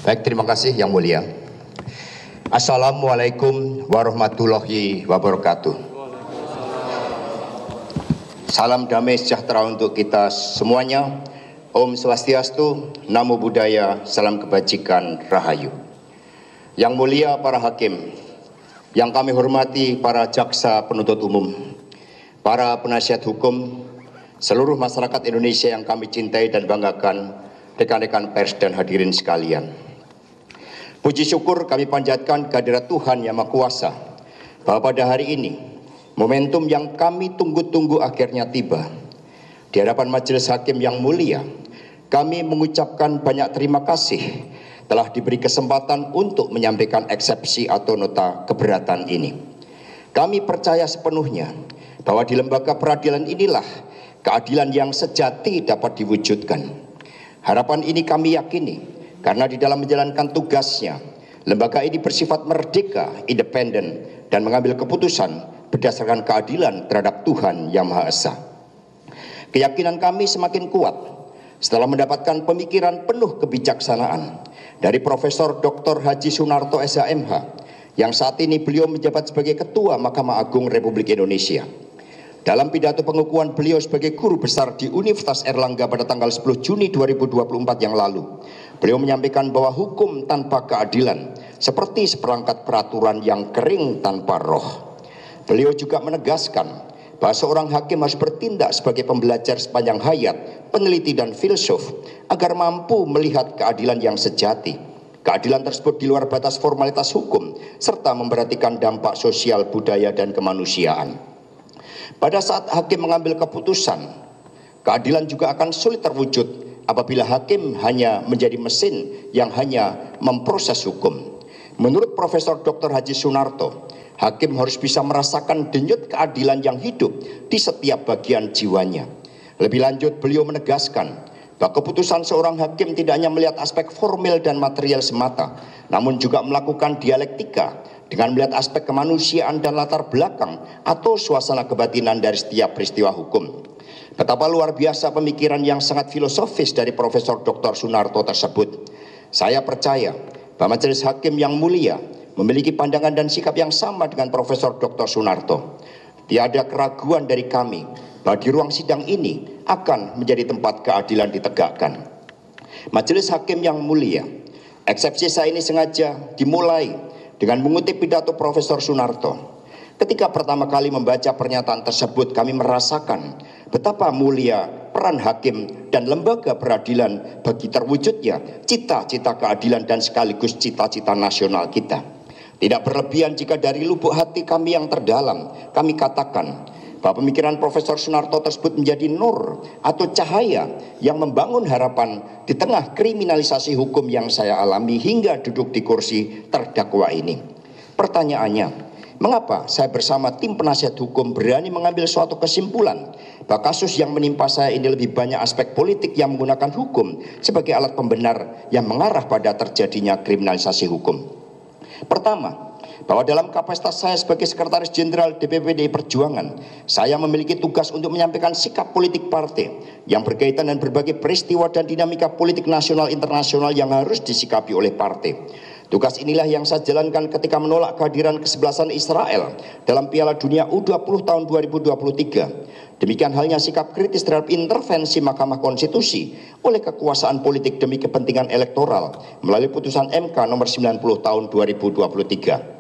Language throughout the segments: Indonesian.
Baik, terima kasih Yang Mulia. Assalamualaikum warahmatullahi wabarakatuh. Salam damai sejahtera untuk kita semuanya. Om Swastiastu, Namo Buddhaya, salam kebajikan, Rahayu. Yang Mulia para hakim, yang kami hormati para jaksa penuntut umum, para penasihat hukum, seluruh masyarakat Indonesia yang kami cintai dan banggakan, rekan-rekan pers dan hadirin sekalian. Puji syukur kami panjatkan kehadirat Tuhan Yang Maha Kuasa bahwa pada hari ini momentum yang kami tunggu-tunggu akhirnya tiba. Di hadapan majelis hakim yang mulia, kami mengucapkan banyak terima kasih telah diberi kesempatan untuk menyampaikan eksepsi atau nota keberatan ini. Kami percaya sepenuhnya bahwa di lembaga peradilan inilah keadilan yang sejati dapat diwujudkan. Harapan ini kami yakini karena di dalam menjalankan tugasnya, lembaga ini bersifat merdeka, independen, dan mengambil keputusan berdasarkan keadilan terhadap Tuhan Yang Maha Esa. Keyakinan kami semakin kuat setelah mendapatkan pemikiran penuh kebijaksanaan dari Profesor Dr. Haji Sunarto SHMH, yang saat ini beliau menjabat sebagai Ketua Mahkamah Agung Republik Indonesia. Dalam pidato pengukuhan beliau sebagai guru besar di Universitas Airlangga pada tanggal 10 Juni 2024 yang lalu, beliau menyampaikan bahwa hukum tanpa keadilan seperti seperangkat peraturan yang kering tanpa roh. Beliau juga menegaskan bahwa seorang hakim harus bertindak sebagai pembelajar sepanjang hayat, peneliti dan filsuf agar mampu melihat keadilan yang sejati. Keadilan tersebut di luar batas formalitas hukum serta memperhatikan dampak sosial, budaya dan kemanusiaan. Pada saat hakim mengambil keputusan, keadilan juga akan sulit terwujud apabila hakim hanya menjadi mesin yang hanya memproses hukum. Menurut Profesor Dr. Haji Sunarto, hakim harus bisa merasakan denyut keadilan yang hidup di setiap bagian jiwanya. Lebih lanjut, beliau menegaskan bahwa keputusan seorang hakim tidak hanya melihat aspek formil dan material semata, namun juga melakukan dialektika dengan melihat aspek kemanusiaan dan latar belakang atau suasana kebatinan dari setiap peristiwa hukum. Betapa luar biasa pemikiran yang sangat filosofis dari Profesor Dr. Sunarto tersebut. Saya percaya bahwa majelis hakim yang mulia memiliki pandangan dan sikap yang sama dengan Profesor Dr. Sunarto. Tiada keraguan dari kami bahwa di ruang sidang ini akan menjadi tempat keadilan ditegakkan. Majelis hakim yang mulia, eksepsi saya ini sengaja dimulai dengan mengutip pidato Profesor Sunarto. Ketika pertama kali membaca pernyataan tersebut, kami merasakan betapa mulia peran hakim dan lembaga peradilan bagi terwujudnya cita-cita keadilan dan sekaligus cita-cita nasional kita. Tidak berlebihan jika dari lubuk hati kami yang terdalam, kami katakan bahwa pemikiran Profesor Sunarto tersebut menjadi nur atau cahaya yang membangun harapan di tengah kriminalisasi hukum yang saya alami hingga duduk di kursi terdakwa ini. Pertanyaannya, mengapa saya bersama tim penasihat hukum berani mengambil suatu kesimpulan bahwa kasus yang menimpa saya ini lebih banyak aspek politik yang menggunakan hukum sebagai alat pembenar yang mengarah pada terjadinya kriminalisasi hukum? Pertama, bahwa dalam kapasitas saya sebagai Sekretaris Jenderal DPP PDI Perjuangan, saya memiliki tugas untuk menyampaikan sikap politik partai yang berkaitan dengan berbagai peristiwa dan dinamika politik nasional internasional yang harus disikapi oleh partai. Tugas inilah yang saya jalankan ketika menolak kehadiran kesebelasan Israel dalam Piala Dunia U20 tahun 2023. Demikian halnya sikap kritis terhadap intervensi Mahkamah Konstitusi oleh kekuasaan politik demi kepentingan elektoral melalui putusan MK nomor 90 tahun 2023.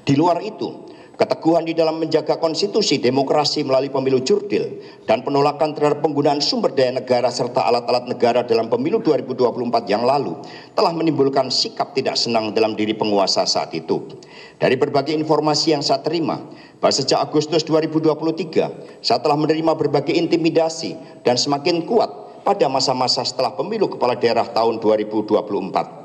Di luar itu, keteguhan di dalam menjaga konstitusi, demokrasi melalui pemilu jurdil, dan penolakan terhadap penggunaan sumber daya negara serta alat-alat negara dalam pemilu 2024 yang lalu telah menimbulkan sikap tidak senang dalam diri penguasa saat itu. Dari berbagai informasi yang saya terima, bahwa sejak Agustus 2023, saya telah menerima berbagai intimidasi dan semakin kuat pada masa-masa setelah pemilu kepala daerah tahun 2024.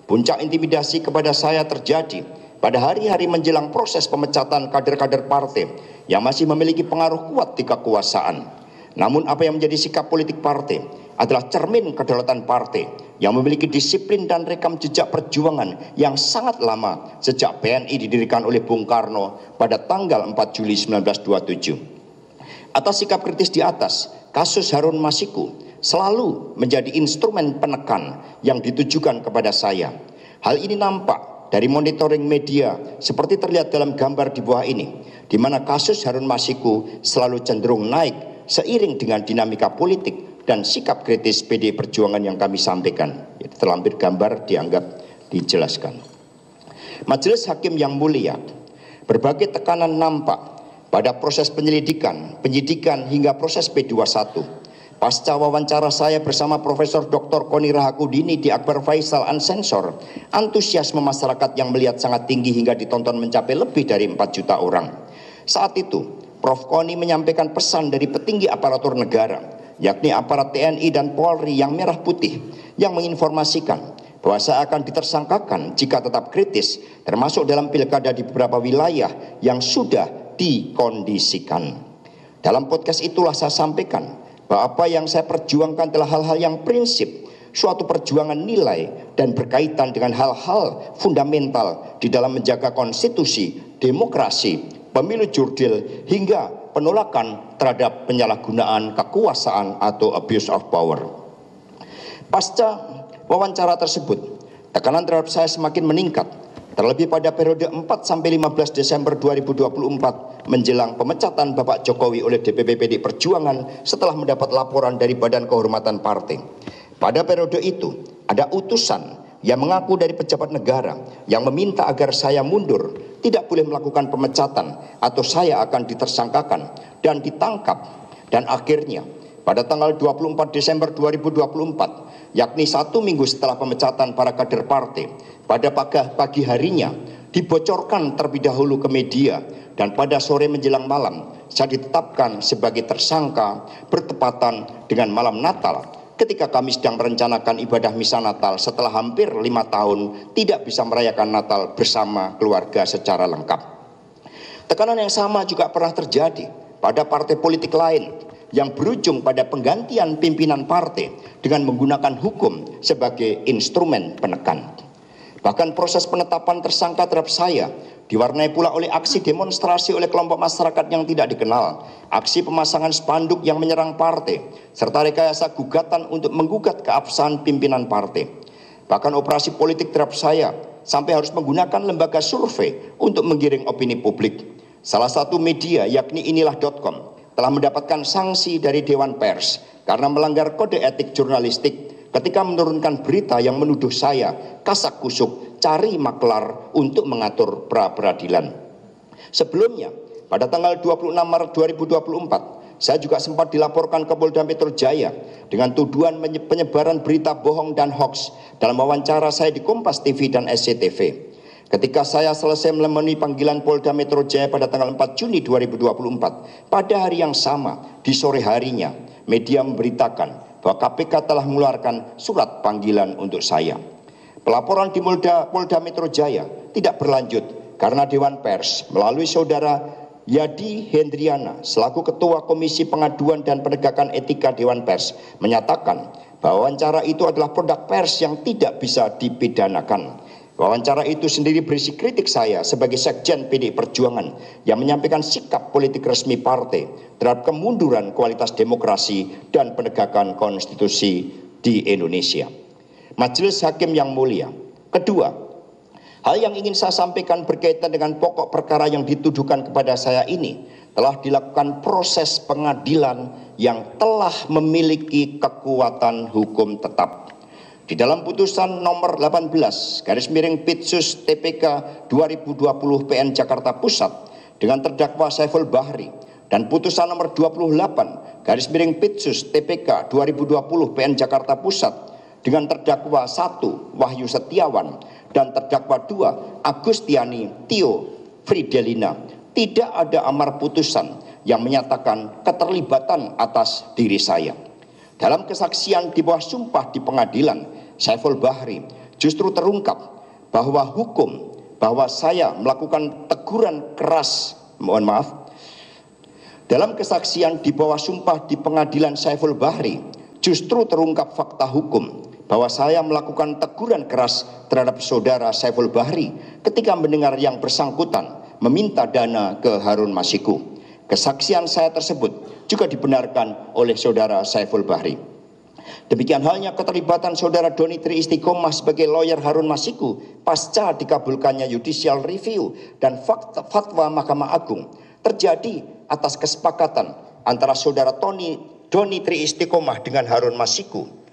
Puncak intimidasi kepada saya terjadi pada hari-hari menjelang proses pemecatan kader-kader partai yang masih memiliki pengaruh kuat di kekuasaan. Namun apa yang menjadi sikap politik partai adalah cermin kedaulatan partai yang memiliki disiplin dan rekam jejak perjuangan yang sangat lama sejak PNI didirikan oleh Bung Karno pada tanggal 4 Juli 1927. Atas sikap kritis di atas, kasus Harun Masiku, selalu menjadi instrumen penekan yang ditujukan kepada saya. Hal ini nampak dari monitoring media seperti terlihat dalam gambar di bawah ini, di mana kasus Harun Masiku selalu cenderung naik seiring dengan dinamika politik dan sikap kritis PDI Perjuangan yang kami sampaikan. Terlampir gambar dianggap dijelaskan. Majelis Hakim yang mulia, berbagai tekanan nampak pada proses penyelidikan, penyidikan hingga proses P21. Pasca wawancara saya bersama Profesor Dr. Koni Rahakundini di Akbar Faisal Unsensor, antusiasme masyarakat yang melihat sangat tinggi hingga ditonton mencapai lebih dari 4 juta orang. Saat itu, Prof. Koni menyampaikan pesan dari petinggi aparatur negara, yakni aparat TNI dan Polri yang merah putih, yang menginformasikan bahwa saya akan ditersangkakan jika tetap kritis, termasuk dalam pilkada di beberapa wilayah yang sudah dikondisikan. Dalam podcast itulah saya sampaikan bahwa apa yang saya perjuangkan adalah hal-hal yang prinsip, suatu perjuangan nilai dan berkaitan dengan hal-hal fundamental di dalam menjaga konstitusi, demokrasi, pemilu jurdil, hingga penolakan terhadap penyalahgunaan kekuasaan atau abuse of power. Pasca wawancara tersebut, tekanan terhadap saya semakin meningkat, terlebih pada periode 4-15 Desember 2024 menjelang pemecatan Bapak Jokowi oleh DPP PDI Perjuangan setelah mendapat laporan dari Badan Kehormatan Partai. Pada periode itu, ada utusan yang mengaku dari pejabat negara yang meminta agar saya mundur, tidak boleh melakukan pemecatan atau saya akan ditersangkakan dan ditangkap. Dan akhirnya pada tanggal 24 Desember 2024, yakni 1 minggu setelah pemecatan para kader partai, pada pagi harinya dibocorkan terlebih dahulu ke media, dan pada sore menjelang malam saya ditetapkan sebagai tersangka bertepatan dengan malam Natal, ketika kami sedang merencanakan ibadah misa Natal setelah hampir 5 tahun tidak bisa merayakan Natal bersama keluarga secara lengkap. Tekanan yang sama juga pernah terjadi pada partai politik lain yang berujung pada penggantian pimpinan partai dengan menggunakan hukum sebagai instrumen penekan. Bahkan proses penetapan tersangka terhadap saya diwarnai pula oleh aksi demonstrasi oleh kelompok masyarakat yang tidak dikenal, aksi pemasangan spanduk yang menyerang partai, serta rekayasa gugatan untuk menggugat keabsahan pimpinan partai. Bahkan operasi politik terhadap saya sampai harus menggunakan lembaga survei untuk menggiring opini publik. Salah satu media, yakni inilah.com, telah mendapatkan sanksi dari Dewan Pers karena melanggar kode etik jurnalistik ketika menurunkan berita yang menuduh saya kasak kusuk cari maklar untuk mengatur pra-peradilan. Sebelumnya, pada tanggal 26 Maret 2024, saya juga sempat dilaporkan ke Polda Metro Jaya dengan tuduhan penyebaran berita bohong dan hoaks dalam wawancara saya di Kompas TV dan SCTV. Ketika saya selesai memenuhi panggilan Polda Metro Jaya pada tanggal 4 Juni 2024, pada hari yang sama, di sore harinya, media memberitakan bahwa KPK telah mengeluarkan surat panggilan untuk saya. Pelaporan di Polda Metro Jaya tidak berlanjut karena Dewan Pers melalui saudara Yadi Hendriana selaku Ketua Komisi Pengaduan dan Penegakan Etika Dewan Pers menyatakan bahwa wawancara itu adalah produk pers yang tidak bisa dipidanakan. Wawancara itu sendiri berisi kritik saya sebagai Sekjen PDI Perjuangan yang menyampaikan sikap politik resmi partai terhadap kemunduran kualitas demokrasi dan penegakan konstitusi di Indonesia. Majelis Hakim yang mulia, kedua, hal yang ingin saya sampaikan berkaitan dengan pokok perkara yang dituduhkan kepada saya ini telah dilakukan proses pengadilan yang telah memiliki kekuatan hukum tetap. Di dalam putusan nomor 18/Pitsus TPK 2020 PN Jakarta Pusat dengan terdakwa Saiful Bahri dan putusan nomor 28/Pitsus TPK 2020 PN Jakarta Pusat dengan terdakwa 1 Wahyu Setiawan dan terdakwa 2 Agustiani Tio Fridelina, tidak ada amar putusan yang menyatakan keterlibatan atas diri saya. Dalam kesaksian di bawah sumpah di pengadilan, Saiful Bahri justru terungkap bahwa bahwa saya melakukan teguran keras, dalam kesaksian di bawah sumpah di pengadilan Saiful Bahri justru terungkap fakta hukum bahwa saya melakukan teguran keras terhadap saudara Saiful Bahri ketika mendengar yang bersangkutan meminta dana ke Harun Masiku. Kesaksian saya tersebut juga dibenarkan oleh saudara Saiful Bahri. Demikian halnya keterlibatan saudara Doni Tri Istiqomah sebagai lawyer Harun Masiku pasca dikabulkannya judicial review dan fatwa Mahkamah Agung terjadi atas kesepakatan antara saudara Doni Tri Istiqomah dengan Harun Masiku.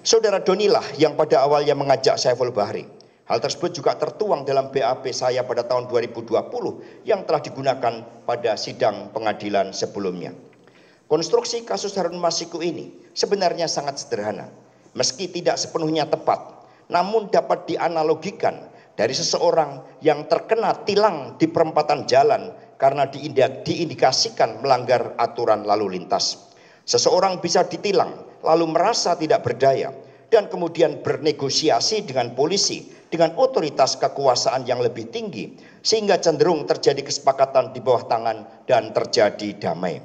Saudara Donilah yang pada awalnya mengajak Saiful Bahri. Hal tersebut juga tertuang dalam BAP saya pada tahun 2020 yang telah digunakan pada sidang pengadilan sebelumnya. Konstruksi kasus Harun Masiku ini sebenarnya sangat sederhana. Meski tidak sepenuhnya tepat, namun dapat dianalogikan dari seseorang yang terkena tilang di perempatan jalan karena diindikasikan melanggar aturan lalu lintas. Seseorang bisa ditilang lalu merasa tidak berdaya dan kemudian bernegosiasi dengan polisi dengan otoritas kekuasaan yang lebih tinggi sehingga cenderung terjadi kesepakatan di bawah tangan dan terjadi damai.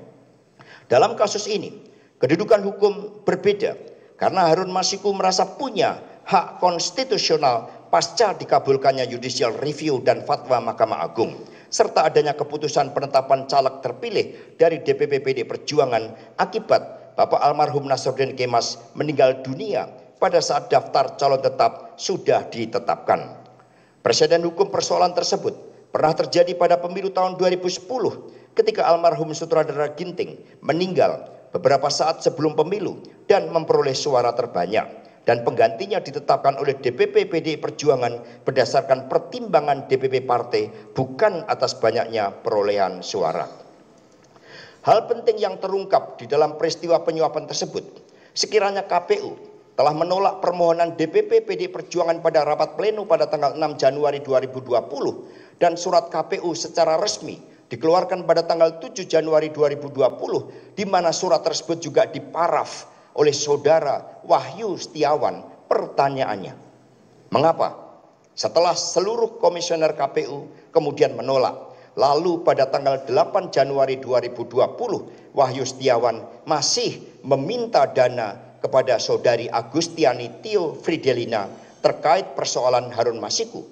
Dalam kasus ini, kedudukan hukum berbeda karena Harun Masiku merasa punya hak konstitusional pasca dikabulkannya judicial review dan fatwa Mahkamah Agung serta adanya keputusan penetapan caleg terpilih dari DPP PD Perjuangan akibat Bapak almarhum Nasruddin Kemas meninggal dunia pada saat daftar calon tetap sudah ditetapkan. Presiden hukum persoalan tersebut pernah terjadi pada pemilu tahun 2010 ketika almarhum Sutradara Ginting meninggal beberapa saat sebelum pemilu dan memperoleh suara terbanyak dan penggantinya ditetapkan oleh DPP PDI Perjuangan berdasarkan pertimbangan DPP partai bukan atas banyaknya perolehan suara. Hal penting yang terungkap di dalam peristiwa penyuapan tersebut, sekiranya KPU telah menolak permohonan DPP PDI Perjuangan pada rapat pleno pada tanggal 6 Januari 2020 dan surat KPU secara resmi dikeluarkan pada tanggal 7 Januari 2020 di mana surat tersebut juga diparaf oleh saudara Wahyu Setiawan. Pertanyaannya, mengapa setelah seluruh komisioner KPU kemudian menolak, lalu pada tanggal 8 Januari 2020 Wahyu Setiawan masih meminta dana kepada saudari Agustiani Tio Fridelina terkait persoalan Harun Masiku?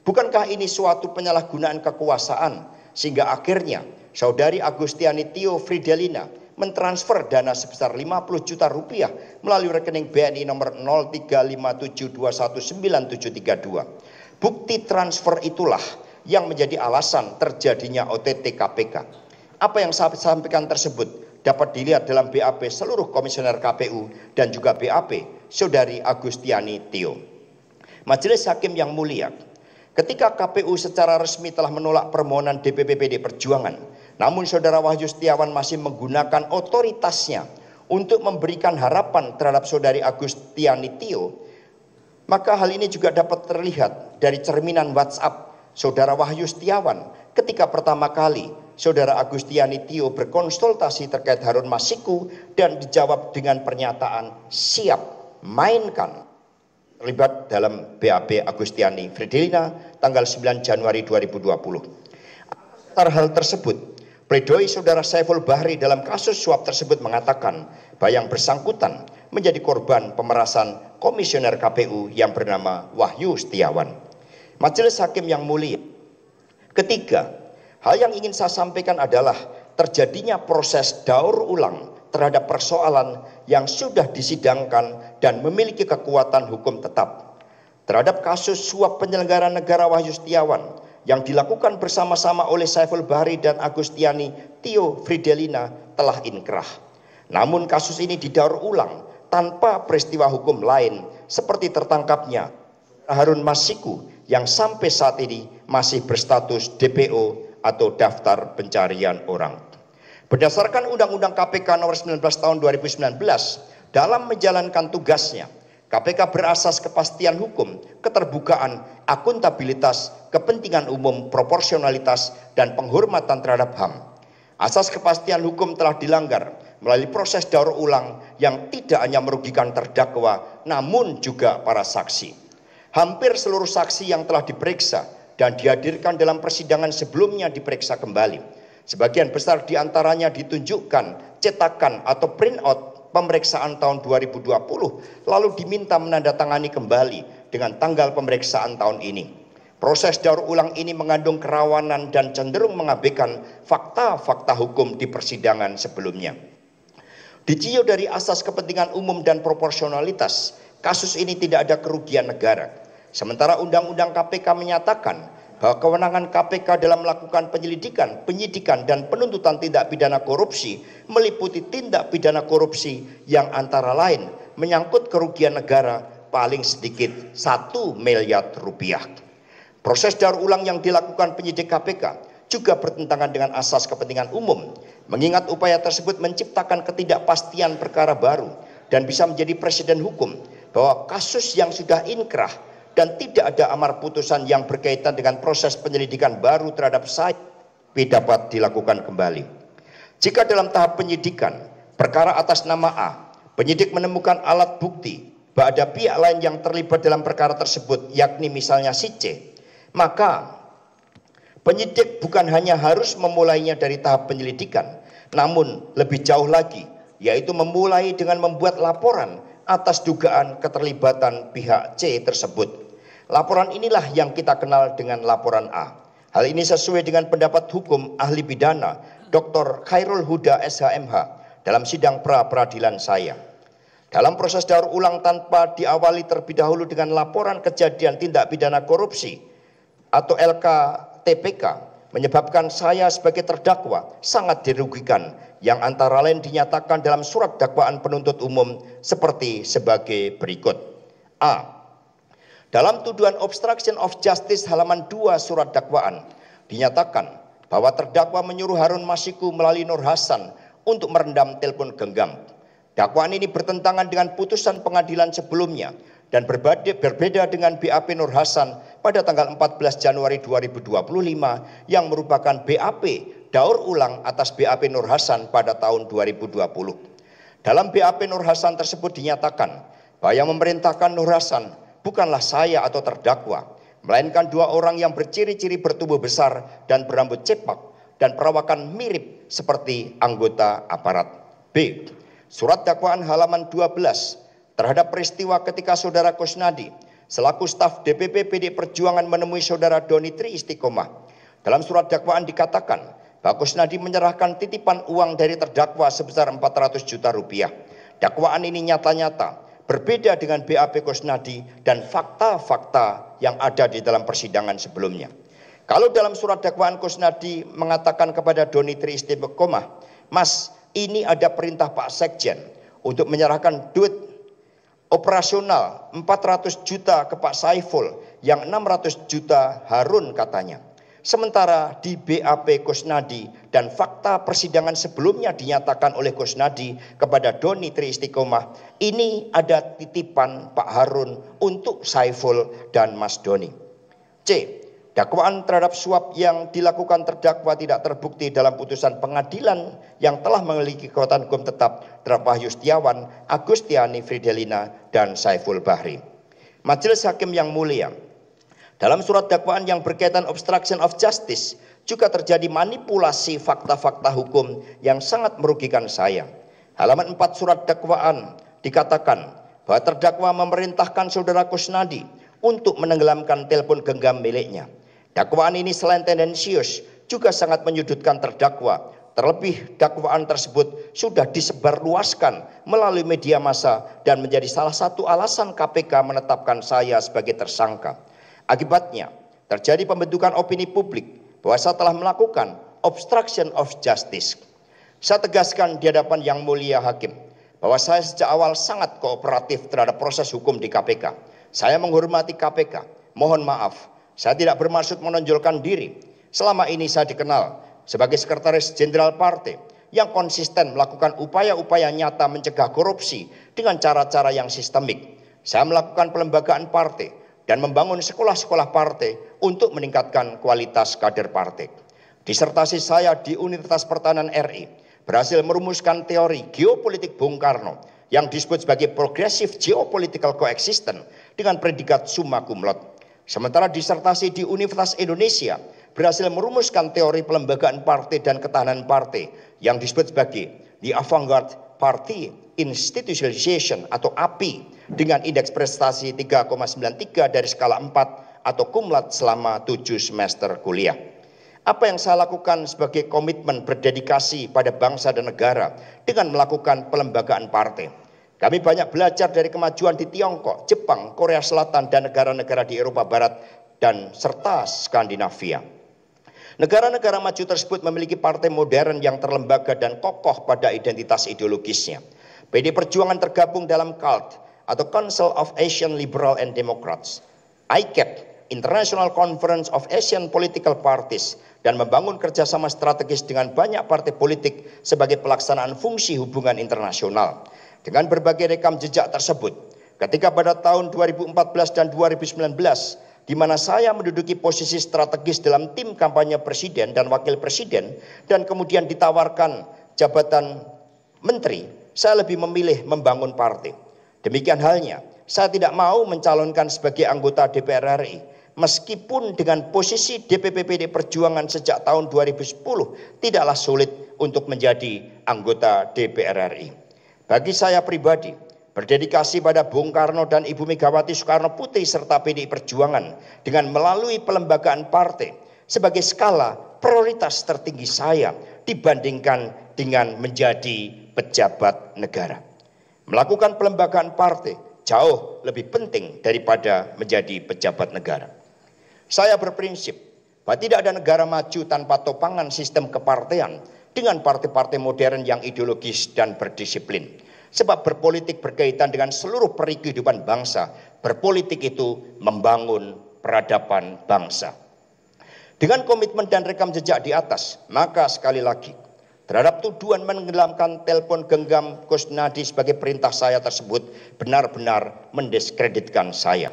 Bukankah ini suatu penyalahgunaan kekuasaan sehingga akhirnya saudari Agustiani Tio Fridelina mentransfer dana sebesar 50 juta rupiah melalui rekening BNI nomor 0357219732. Bukti transfer itulah yang menjadi alasan terjadinya OTT KPK. Apa yang saya sampaikan tersebut dapat dilihat dalam BAP seluruh komisioner KPU dan juga BAP saudari Agustiani Tio. Majelis Hakim yang mulia, ketika KPU secara resmi telah menolak permohonan DPP PD Perjuangan, namun saudara Wahyu Setiawan masih menggunakan otoritasnya untuk memberikan harapan terhadap saudari Agustiani Tio, maka hal ini juga dapat terlihat dari cerminan WhatsApp saudara Wahyu Setiawan ketika pertama kali saudara Agustiani Tio berkonsultasi terkait Harun Masiku dan dijawab dengan pernyataan siap, mainkan. Terlibat dalam BAP Agustiani Fridelina tanggal 9 Januari 2020. Atas hal tersebut, pledoi saudara Saiful Bahri dalam kasus suap tersebut mengatakan bahwa yang bersangkutan menjadi korban pemerasan komisioner KPU yang bernama Wahyu Setiawan. Majelis Hakim yang mulia, ketiga, hal yang ingin saya sampaikan adalah terjadinya proses daur ulang terhadap persoalan yang sudah disidangkan dan memiliki kekuatan hukum tetap. Terhadap kasus suap penyelenggara negara Wahyu Setiawan yang dilakukan bersama-sama oleh Saiful Bahri dan Agustiani Tio Fridelina telah inkrah. Namun kasus ini didaur ulang tanpa peristiwa hukum lain seperti tertangkapnya Harun Masiku yang sampai saat ini masih berstatus DPO atau daftar pencarian orang. Berdasarkan Undang-Undang KPK nomor 19 tahun 2019, dalam menjalankan tugasnya, KPK berasas kepastian hukum, keterbukaan, akuntabilitas, kepentingan umum, proporsionalitas, dan penghormatan terhadap HAM. Asas kepastian hukum telah dilanggar melalui proses daur ulang yang tidak hanya merugikan terdakwa, namun juga para saksi. Hampir seluruh saksi yang telah diperiksa dan dihadirkan dalam persidangan sebelumnya diperiksa kembali. Sebagian besar diantaranya ditunjukkan cetakan atau printout pemeriksaan tahun 2020 lalu diminta menandatangani kembali dengan tanggal pemeriksaan tahun ini. Proses daur ulang ini mengandung kerawanan dan cenderung mengabaikan fakta-fakta hukum di persidangan sebelumnya. Ditinjau dari asas kepentingan umum dan proporsionalitas, kasus ini tidak ada kerugian negara. Sementara Undang-Undang KPK menyatakan bahwa kewenangan KPK dalam melakukan penyelidikan, penyidikan, dan penuntutan tindak pidana korupsi meliputi tindak pidana korupsi yang antara lain menyangkut kerugian negara paling sedikit 1 miliar rupiah. Proses daur ulang yang dilakukan penyidik KPK juga bertentangan dengan asas kepentingan umum, mengingat upaya tersebut menciptakan ketidakpastian perkara baru dan bisa menjadi presiden hukum bahwa kasus yang sudah inkrah dan tidak ada amar putusan yang berkaitan dengan proses penyelidikan baru terhadap saya dapat dilakukan kembali. Jika dalam tahap penyidikan perkara atas nama A, penyidik menemukan alat bukti bahwa ada pihak lain yang terlibat dalam perkara tersebut, yakni misalnya si C, maka penyidik bukan hanya harus memulainya dari tahap penyelidikan, namun lebih jauh lagi, yaitu memulai dengan membuat laporan atas dugaan keterlibatan pihak C tersebut. Laporan inilah yang kita kenal dengan laporan A. Hal ini sesuai dengan pendapat hukum ahli pidana Dr. Khairul Huda SHMH dalam sidang pra-peradilan saya. Dalam proses daur ulang tanpa diawali terlebih dahulu dengan laporan kejadian tindak pidana korupsi atau LKTPK menyebabkan saya sebagai terdakwa sangat dirugikan, yang antara lain dinyatakan dalam surat dakwaan penuntut umum seperti sebagai berikut. A. Dalam tuduhan obstruction of justice halaman 2 surat dakwaan dinyatakan bahwa terdakwa menyuruh Harun Masiku melalui Nur Hasan untuk merendam telepon genggam. Dakwaan ini bertentangan dengan putusan pengadilan sebelumnya dan berbeda dengan BAP Nur Hasan pada tanggal 14 Januari 2025 yang merupakan BAP daur ulang atas BAP Nur Hasan pada tahun 2020. Dalam BAP Nur Hasan tersebut dinyatakan bahwa yang memerintahkan Nur Hasan bukanlah saya atau terdakwa, melainkan 2 orang yang berciri-ciri bertubuh besar dan berambut cepak dan perawakan mirip seperti anggota aparat. B. Surat dakwaan halaman 12 terhadap peristiwa ketika saudara Kusnadi selaku staf DPP PD Perjuangan menemui saudara Doni Tri Istiqomah. Dalam surat dakwaan dikatakan bahwa Kusnadi menyerahkan titipan uang dari terdakwa sebesar 400 juta rupiah. Dakwaan ini nyata-nyata berbeda dengan BAP Kusnadi dan fakta-fakta yang ada di dalam persidangan sebelumnya. Kalau dalam surat dakwaan Kusnadi mengatakan kepada Doni Tri Istiqomah, "Mas, ini ada perintah Pak Sekjen untuk menyerahkan duit operasional 400 juta ke Pak Saiful, yang 600 juta Harun," katanya. Sementara di BAP Kusnadi dan fakta persidangan sebelumnya dinyatakan oleh Kusnadi kepada Doni Tri Istiqomah, ini ada titipan Pak Harun untuk Saiful dan Mas Doni. C. Dakwaan terhadap suap yang dilakukan terdakwa tidak terbukti dalam putusan pengadilan yang telah memiliki kekuatan hukum tetap terhadap Wahyu Setiawan, Agustiani Fridelina, dan Saiful Bahri. Majelis Hakim yang mulia, dalam surat dakwaan yang berkaitan obstruction of justice juga terjadi manipulasi fakta-fakta hukum yang sangat merugikan saya. Halaman 4 surat dakwaan dikatakan bahwa terdakwa memerintahkan saudara Kusnadi untuk menenggelamkan telepon genggam miliknya. Dakwaan ini selain tendensius juga sangat menyudutkan terdakwa. Terlebih dakwaan tersebut sudah disebarluaskan melalui media massa dan menjadi salah satu alasan KPK menetapkan saya sebagai tersangka. Akibatnya terjadi pembentukan opini publik bahwa saya telah melakukan obstruction of justice. Saya tegaskan di hadapan yang mulia hakim bahwa saya sejak awal sangat kooperatif terhadap proses hukum di KPK. Saya menghormati KPK. Mohon maaf, saya tidak bermaksud menonjolkan diri. Selama ini saya dikenal sebagai sekretaris jenderal partai yang konsisten melakukan upaya-upaya nyata mencegah korupsi dengan cara-cara yang sistemik. Saya melakukan pelembagaan partai dan membangun sekolah-sekolah partai untuk meningkatkan kualitas kader partai. Disertasi saya di Universitas Pertahanan RI berhasil merumuskan teori geopolitik Bung Karno yang disebut sebagai Progressive Geopolitical Coexistence dengan predikat summa cum laude. Sementara disertasi di Universitas Indonesia berhasil merumuskan teori pelembagaan partai dan ketahanan partai yang disebut sebagai The Avant-Garde Party Institutionalization atau API dengan indeks prestasi 3,93 dari skala 4 atau cum laude selama 7 semester kuliah. Apa yang saya lakukan sebagai komitmen berdedikasi pada bangsa dan negara dengan melakukan pelembagaan partai. Kami banyak belajar dari kemajuan di Tiongkok, Jepang, Korea Selatan, dan negara-negara di Eropa Barat dan serta Skandinavia. Negara-negara maju tersebut memiliki partai modern yang terlembaga dan kokoh pada identitas ideologisnya. PD Perjuangan tergabung dalam CALD atau Council of Asian Liberal and Democrats, ICAP, International Conference of Asian Political Parties, dan membangun kerjasama strategis dengan banyak partai politik sebagai pelaksanaan fungsi hubungan internasional. Dengan berbagai rekam jejak tersebut, ketika pada tahun 2014 dan 2019, di mana saya menduduki posisi strategis dalam tim kampanye presiden dan wakil presiden, dan kemudian ditawarkan jabatan menteri, saya lebih memilih membangun partai. Demikian halnya, saya tidak mau mencalonkan sebagai anggota DPR RI, meskipun dengan posisi DPP PD Perjuangan sejak tahun 2010 tidaklah sulit untuk menjadi anggota DPR RI. Bagi saya pribadi, berdedikasi pada Bung Karno dan Ibu Megawati Soekarno Putri serta PD Perjuangan dengan melalui pelembagaan partai sebagai skala prioritas tertinggi saya dibandingkan dengan menjadi pejabat negara. Melakukan pelembagaan partai jauh lebih penting daripada menjadi pejabat negara. Saya berprinsip bahwa tidak ada negara maju tanpa topangan sistem kepartean dengan partai-partai modern yang ideologis dan berdisiplin. Sebab berpolitik berkaitan dengan seluruh peri kehidupan bangsa. Berpolitik itu membangun peradaban bangsa. Dengan komitmen dan rekam jejak di atas, maka sekali lagi terhadap tuduhan menenggelamkan telepon genggam Kusnadi sebagai perintah saya tersebut benar-benar mendiskreditkan saya.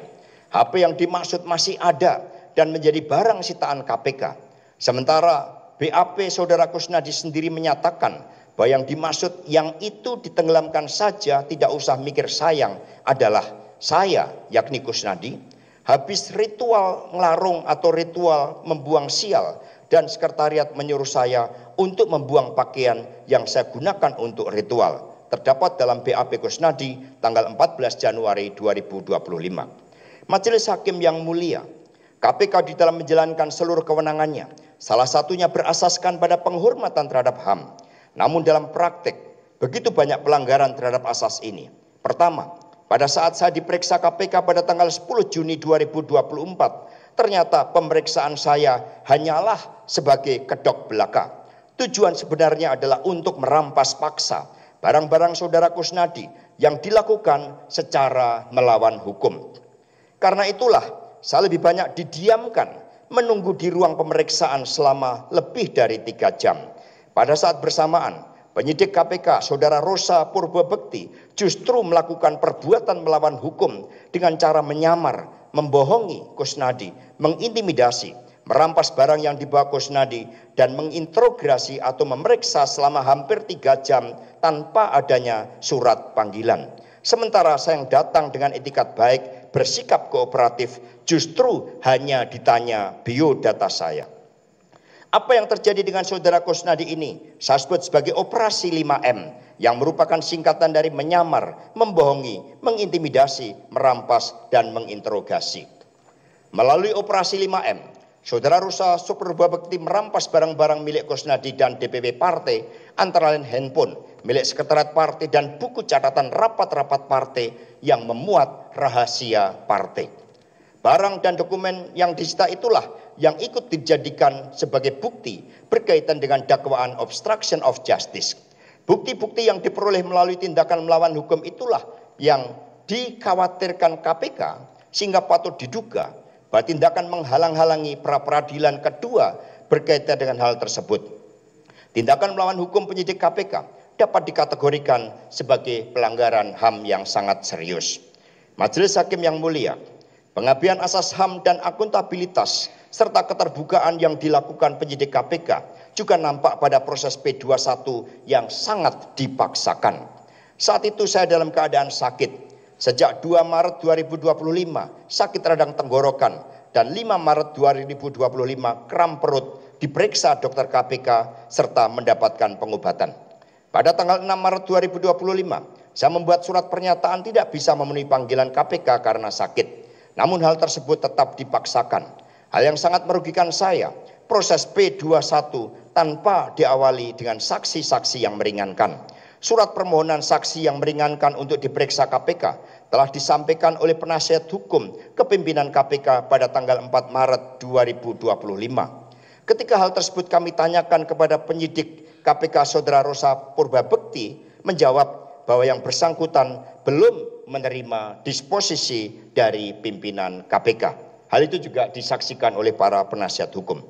HP yang dimaksud masih ada dan menjadi barang sitaan KPK. Sementara BAP saudara Kusnadi sendiri menyatakan bahwa yang dimaksud yang itu ditenggelamkan saja, tidak usah mikir sayang, adalah saya, yakni Kusnadi. Habis ritual ngelarung atau ritual membuang sial, dan sekretariat menyuruh saya untuk membuang pakaian yang saya gunakan untuk ritual. Terdapat dalam BAP Kusnadi tanggal 14 Januari 2025. Majelis Hakim yang mulia, KPK di dalam menjalankan seluruh kewenangannya, salah satunya berasaskan pada penghormatan terhadap HAM. Namun dalam praktek, begitu banyak pelanggaran terhadap asas ini. Pertama, pada saat saya diperiksa KPK pada tanggal 10 Juni 2024, ternyata pemeriksaan saya hanyalah sebagai kedok belaka. Tujuan sebenarnya adalah untuk merampas paksa barang-barang saudara Kusnadi yang dilakukan secara melawan hukum. Karena itulah saya lebih banyak didiamkan menunggu di ruang pemeriksaan selama lebih dari 3 jam. Pada saat bersamaan, penyidik KPK saudara Rosa Purbabekti justru melakukan perbuatan melawan hukum dengan cara menyamar, membohongi Kusnadi, mengintimidasi, merampas barang yang dibawa Kusnadi, dan menginterogasi atau memeriksa selama hampir 3 jam tanpa adanya surat panggilan. Sementara saya yang datang dengan etikat baik, bersikap kooperatif, justru hanya ditanya biodata saya. Apa yang terjadi dengan saudara Kusnadi ini saya sebut sebagai operasi 5M yang merupakan singkatan dari menyamar, membohongi, mengintimidasi, merampas, dan menginterogasi. Melalui operasi 5M, saudara Rosa Purbabekti merampas barang-barang milik Kusnadi dan DPW partai, antara lain handphone milik sekretariat partai dan buku catatan rapat-rapat partai yang memuat rahasia partai. Barang dan dokumen yang disita itulah yang ikut dijadikan sebagai bukti berkaitan dengan dakwaan obstruction of justice. Bukti-bukti yang diperoleh melalui tindakan melawan hukum itulah yang dikhawatirkan KPK sehingga patut diduga bahwa tindakan menghalang-halangi pra-peradilan kedua berkaitan dengan hal tersebut. Tindakan melawan hukum penyidik KPK dapat dikategorikan sebagai pelanggaran HAM yang sangat serius. Majelis Hakim yang mulia, pengabaian asas HAM dan akuntabilitas serta keterbukaan yang dilakukan penyidik KPK juga nampak pada proses P21 yang sangat dipaksakan. Saat itu saya dalam keadaan sakit. Sejak 2 Maret 2025 sakit radang tenggorokan dan 5 Maret 2025 kram perut, diperiksa dokter KPK serta mendapatkan pengobatan. Pada tanggal 6 Maret 2025 saya membuat surat pernyataan tidak bisa memenuhi panggilan KPK karena sakit. Namun hal tersebut tetap dipaksakan. Hal yang sangat merugikan saya proses P21 tanpa diawali dengan saksi-saksi yang meringankan. Surat permohonan saksi yang meringankan untuk diperiksa KPK telah disampaikan oleh penasihat hukum ke pimpinan KPK pada tanggal 4 Maret 2025. Ketika hal tersebut kami tanyakan kepada penyidik KPK Saudara Rosa Purbabekti, menjawab bahwa yang bersangkutan belum menerima disposisi dari pimpinan KPK. Hal itu juga disaksikan oleh para penasihat hukum.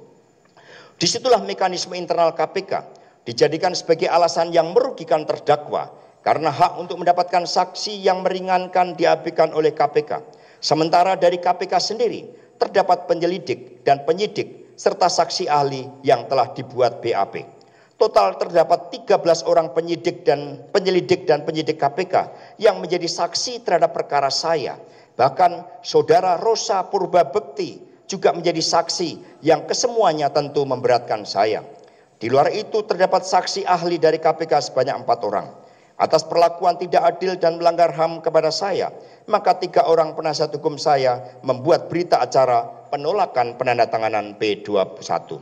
Disitulah mekanisme internal KPK dijadikan sebagai alasan yang merugikan terdakwa karena hak untuk mendapatkan saksi yang meringankan diabaikan oleh KPK. Sementara dari KPK sendiri terdapat penyelidik dan penyidik serta saksi ahli yang telah dibuat BAP. Total terdapat 13 orang penyelidik dan penyidik KPK yang menjadi saksi terhadap perkara saya. Bahkan Saudara Rosa Purbabekti juga menjadi saksi yang kesemuanya tentu memberatkan saya. Di luar itu terdapat saksi ahli dari KPK sebanyak 4 orang. Atas perlakuan tidak adil dan melanggar HAM kepada saya, maka 3 orang penasihat hukum saya membuat berita acara penolakan penandatanganan P21.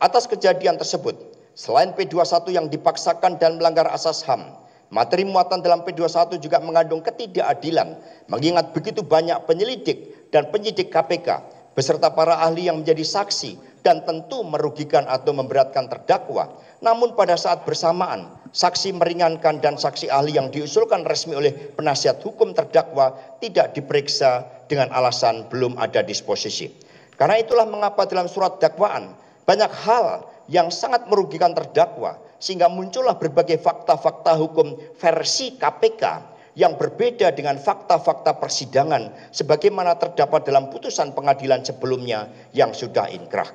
Atas kejadian tersebut, selain P21 yang dipaksakan dan melanggar asas HAM, materi muatan dalam P21 juga mengandung ketidakadilan, mengingat begitu banyak penyelidik dan penyidik KPK beserta para ahli yang menjadi saksi dan tentu merugikan atau memberatkan terdakwa. Namun pada saat bersamaan, saksi meringankan dan saksi ahli yang diusulkan resmi oleh penasihat hukum terdakwa tidak diperiksa dengan alasan belum ada disposisi. Karena itulah mengapa dalam surat dakwaan banyak hal yang sangat merugikan terdakwa, sehingga muncullah berbagai fakta-fakta hukum versi KPK yang berbeda dengan fakta-fakta persidangan sebagaimana terdapat dalam putusan pengadilan sebelumnya yang sudah inkrah.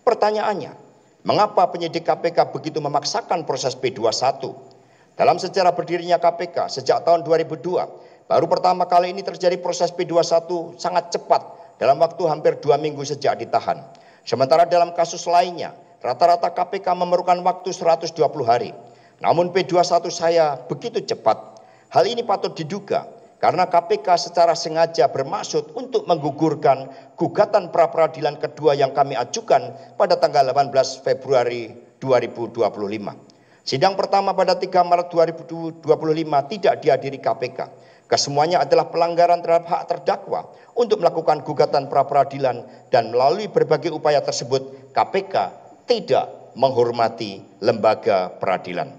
Pertanyaannya, mengapa penyidik KPK begitu memaksakan proses P21? Dalam sejarah berdirinya KPK sejak tahun 2002, baru pertama kali ini terjadi proses P21 sangat cepat dalam waktu hampir 2 minggu sejak ditahan. Sementara dalam kasus lainnya, rata-rata KPK memerlukan waktu 120 hari. Namun P21 saya begitu cepat. Hal ini patut diduga karena KPK secara sengaja bermaksud untuk menggugurkan gugatan pra-peradilan kedua yang kami ajukan pada tanggal 18 Februari 2025. Sidang pertama pada 3 Maret 2025 tidak dihadiri KPK. Kesemuanya adalah pelanggaran terhadap hak terdakwa untuk melakukan gugatan pra-peradilan, dan melalui berbagai upaya tersebut KPK tidak menghormati lembaga peradilan.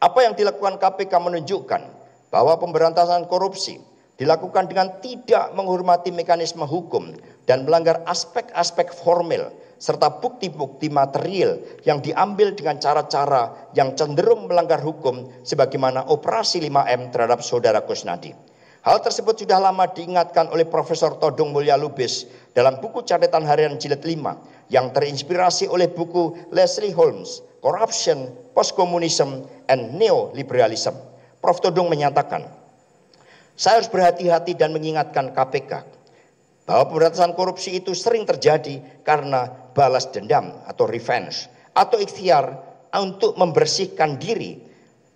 Apa yang dilakukan KPK menunjukkan bahwa pemberantasan korupsi dilakukan dengan tidak menghormati mekanisme hukum dan melanggar aspek-aspek formil serta bukti-bukti material yang diambil dengan cara-cara yang cenderung melanggar hukum sebagaimana operasi 5M terhadap Saudara Kusnadi. Hal tersebut sudah lama diingatkan oleh Profesor Todung Mulya Lubis dalam buku catatan harian jilid 5 yang terinspirasi oleh buku Leslie Holmes, Corruption, Postcommunism, and Neoliberalism. Prof. Todung menyatakan, saya harus berhati-hati dan mengingatkan KPK bahwa pemberantasan korupsi itu sering terjadi karena balas dendam atau revenge, atau ikhtiar untuk membersihkan diri,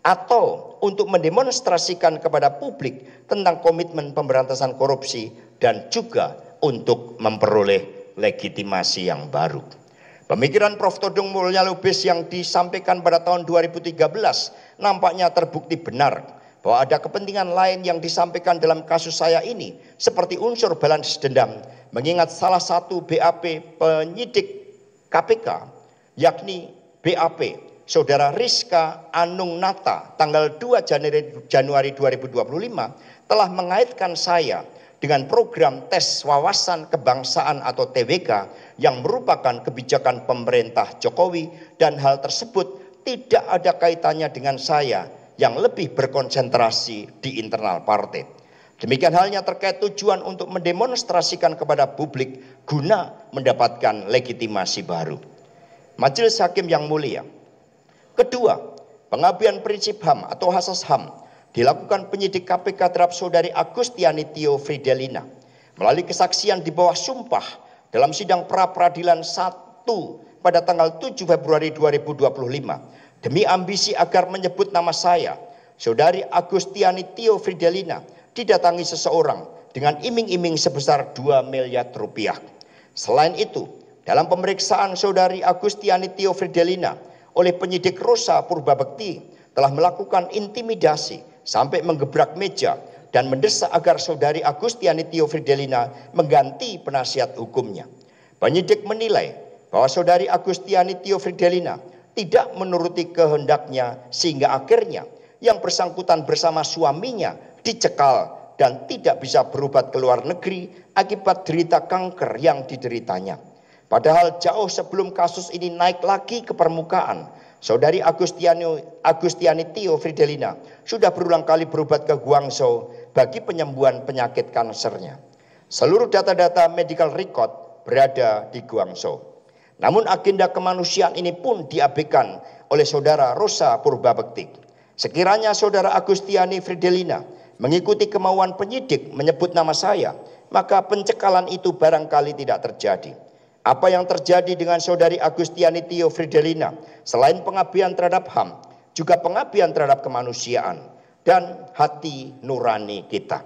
atau untuk mendemonstrasikan kepada publik tentang komitmen pemberantasan korupsi, dan juga untuk memperoleh legitimasi yang baru. Pemikiran Prof. Todung Mulya Lubis yang disampaikan pada tahun 2013 nampaknya terbukti benar bahwa ada kepentingan lain yang disampaikan dalam kasus saya ini seperti unsur balas dendam, mengingat salah satu BAP penyidik KPK yakni BAP Saudara Rizka Anung Nata tanggal 2 Januari 2025 telah mengaitkan saya dengan program tes wawasan kebangsaan atau TWK yang merupakan kebijakan pemerintah Jokowi, dan hal tersebut tidak ada kaitannya dengan saya yang lebih berkonsentrasi di internal partai. Demikian halnya terkait tujuan untuk mendemonstrasikan kepada publik guna mendapatkan legitimasi baru. Majelis Hakim yang mulia, kedua, pengabaian prinsip HAM atau asas HAM dilakukan penyidik KPK terhadap Saudari Agustiani Tio Fridelina melalui kesaksian di bawah sumpah dalam sidang pra-peradilan 1 pada tanggal 7 Februari 2025 demi ambisi agar menyebut nama saya, Saudari Agustiani Tio Fridelina, didatangi seseorang dengan iming-iming sebesar 2 miliar rupiah. Selain itu, dalam pemeriksaan saudari Agustiani Tio Fridelina oleh penyidik Rosa Purbabekti telah melakukan intimidasi sampai menggebrak meja dan mendesak agar saudari Agustiani Tio Fridelina mengganti penasihat hukumnya. Penyidik menilai bahwa saudari Agustiani Tio Fridelina tidak menuruti kehendaknya sehingga akhirnya yang bersangkutan bersama suaminya dicekal dan tidak bisa berobat ke luar negeri akibat derita kanker yang dideritanya. Padahal jauh sebelum kasus ini naik lagi ke permukaan, saudari Agustiani Tio Fridelina sudah berulang kali berobat ke Guangzhou bagi penyembuhan penyakit kansernya. Seluruh data-data medical record berada di Guangzhou. Namun agenda kemanusiaan ini pun diabaikan oleh saudara Rosa Purbabekti. Sekiranya saudara Agustiani Fridelina mengikuti kemauan penyidik menyebut nama saya, maka pencekalan itu barangkali tidak terjadi. Apa yang terjadi dengan saudari Agustiani Tio Fridelina selain pengabdian terhadap HAM, juga pengabdian terhadap kemanusiaan dan hati nurani kita.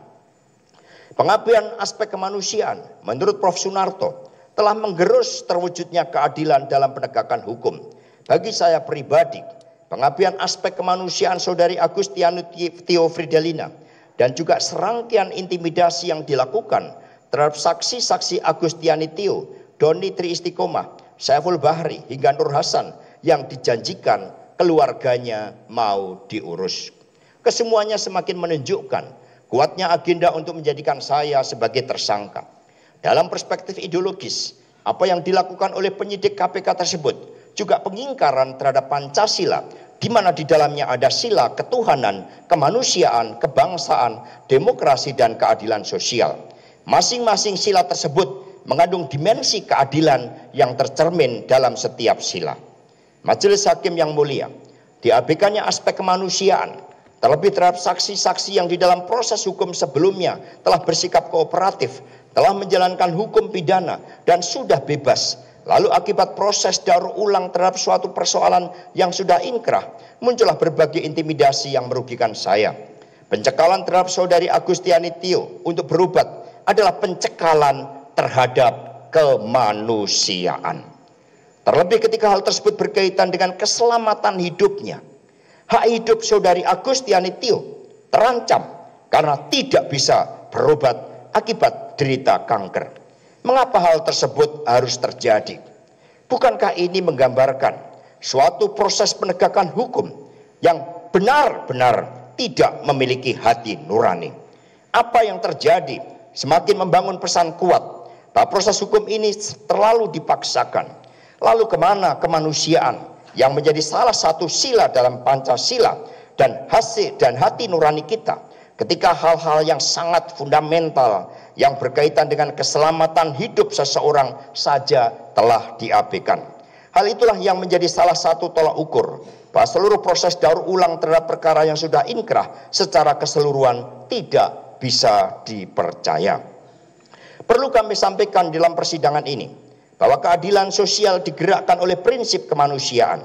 Pengabdian aspek kemanusiaan menurut Prof. Sunarto telah menggerus terwujudnya keadilan dalam penegakan hukum. Bagi saya pribadi, pengabdian aspek kemanusiaan saudari Agustiani Tio Fridelina dan juga serangkaian intimidasi yang dilakukan terhadap saksi-saksi Agustiani Tio, Doni Tri Istiqomah, Saiful Bahri hingga Nur Hasan yang dijanjikan keluarganya mau diurus. Kesemuanya semakin menunjukkan kuatnya agenda untuk menjadikan saya sebagai tersangka. Dalam perspektif ideologis, apa yang dilakukan oleh penyidik KPK tersebut juga pengingkaran terhadap Pancasila, di mana di dalamnya ada sila ketuhanan, kemanusiaan, kebangsaan, demokrasi, dan keadilan sosial. Masing-masing sila tersebut mengandung dimensi keadilan yang tercermin dalam setiap sila. Majelis Hakim yang mulia, diabaikannya aspek kemanusiaan, terlebih terhadap saksi-saksi yang di dalam proses hukum sebelumnya telah bersikap kooperatif, telah menjalankan hukum pidana dan sudah bebas. Lalu akibat proses daur ulang terhadap suatu persoalan yang sudah inkrah, muncullah berbagai intimidasi yang merugikan saya. Pencekalan terhadap saudari Agustiani Tio untuk berobat adalah pencekalan terhadap kemanusiaan. Terlebih ketika hal tersebut berkaitan dengan keselamatan hidupnya. Hak hidup saudari Agustiani Tio terancam karena tidak bisa berobat akibat derita kanker. Mengapa hal tersebut harus terjadi? Bukankah ini menggambarkan suatu proses penegakan hukum yang benar-benar tidak memiliki hati nurani? Apa yang terjadi semakin membangun pesan kuat bahwa proses hukum ini terlalu dipaksakan. Lalu kemana kemanusiaan yang menjadi salah satu sila dalam Pancasila dan hati nurani kita ketika hal-hal yang sangat fundamental yang berkaitan dengan keselamatan hidup seseorang saja telah diabaikan. Hal itulah yang menjadi salah satu tolak ukur bahwa seluruh proses daur ulang terhadap perkara yang sudah inkrah secara keseluruhan tidak bisa dipercaya. Perlu kami sampaikan dalam persidangan ini bahwa keadilan sosial digerakkan oleh prinsip kemanusiaan,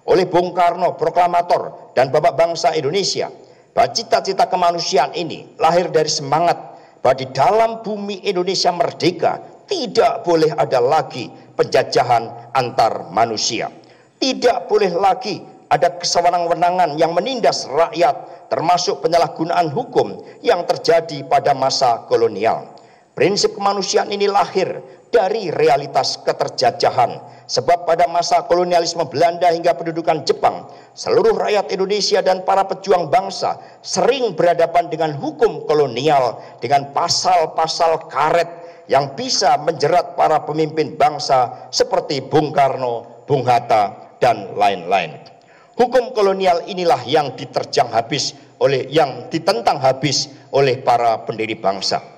oleh Bung Karno, proklamator dan Bapak Bangsa Indonesia, bahwa cita-cita kemanusiaan ini lahir dari semangat bahwa di dalam bumi Indonesia merdeka tidak boleh ada lagi penjajahan antar manusia. Tidak boleh lagi ada kesewenang-wenangan yang menindas rakyat, termasuk penyalahgunaan hukum yang terjadi pada masa kolonial. Prinsip kemanusiaan ini lahir dari realitas keterjajahan. Sebab pada masa kolonialisme Belanda hingga pendudukan Jepang, seluruh rakyat Indonesia dan para pejuang bangsa sering berhadapan dengan hukum kolonial, dengan pasal-pasal karet yang bisa menjerat para pemimpin bangsa seperti Bung Karno, Bung Hatta, dan lain-lain. Hukum kolonial inilah yang ditentang habis oleh para pendiri bangsa.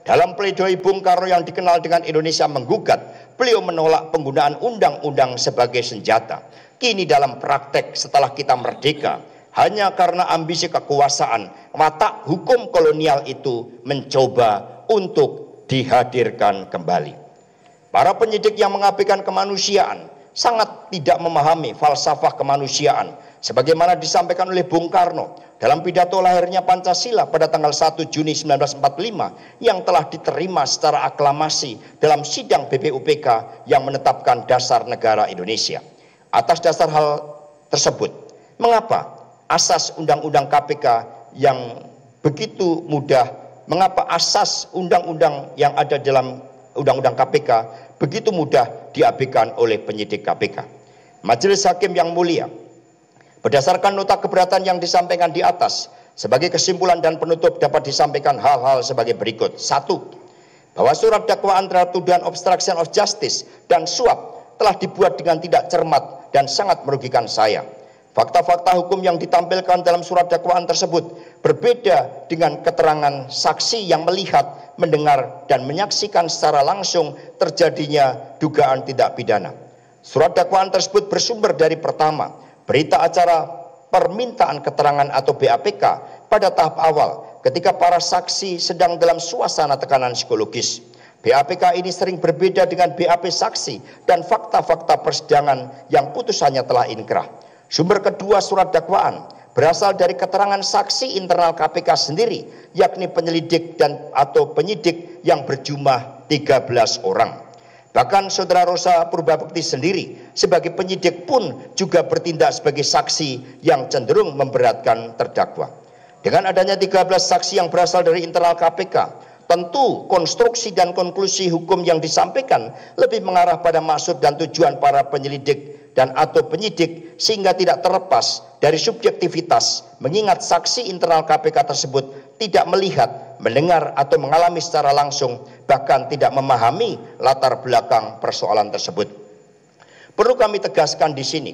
Dalam pledoi Bung Karno yang dikenal dengan Indonesia Menggugat, beliau menolak penggunaan undang-undang sebagai senjata. Kini dalam praktek setelah kita merdeka, hanya karena ambisi kekuasaan, watak hukum kolonial itu mencoba untuk dihadirkan kembali. Para penyidik yang mengabaikan kemanusiaan sangat tidak memahami falsafah kemanusiaan sebagaimana disampaikan oleh Bung Karno dalam pidato lahirnya Pancasila pada tanggal 1 Juni 1945 yang telah diterima secara aklamasi dalam sidang BPUPK yang menetapkan dasar negara Indonesia. Atas dasar hal tersebut, mengapa asas Undang-Undang KPK yang begitu mudah, mengapa asas undang-undang yang ada dalam Undang-Undang KPK begitu mudah diabaikan oleh penyidik KPK? Majelis Hakim yang mulia, berdasarkan nota keberatan yang disampaikan di atas, sebagai kesimpulan dan penutup dapat disampaikan hal-hal sebagai berikut. 1. Bahwa surat dakwaan terhadap tuduhan obstruction of justice dan suap telah dibuat dengan tidak cermat dan sangat merugikan saya. Fakta-fakta hukum yang ditampilkan dalam surat dakwaan tersebut berbeda dengan keterangan saksi yang melihat, mendengar, dan menyaksikan secara langsung terjadinya dugaan tindak pidana. Surat dakwaan tersebut bersumber dari pertama, berita acara permintaan keterangan atau BAPK pada tahap awal ketika para saksi sedang dalam suasana tekanan psikologis. BAPK ini sering berbeda dengan BAP saksi dan fakta-fakta persidangan yang putusannya telah inkrah. Sumber kedua surat dakwaan berasal dari keterangan saksi internal KPK sendiri, yakni penyelidik dan atau penyidik yang berjumlah 13 orang. Bahkan Saudara Rosa Purbabekti sendiri sebagai penyidik pun juga bertindak sebagai saksi yang cenderung memberatkan terdakwa. Dengan adanya 13 saksi yang berasal dari internal KPK, tentu konstruksi dan konklusi hukum yang disampaikan lebih mengarah pada maksud dan tujuan para penyelidik dan atau penyidik sehingga tidak terlepas dari subjektivitas, mengingat saksi internal KPK tersebut tidak melihat, mendengar atau mengalami secara langsung, bahkan tidak memahami latar belakang persoalan tersebut. Perlu kami tegaskan di sini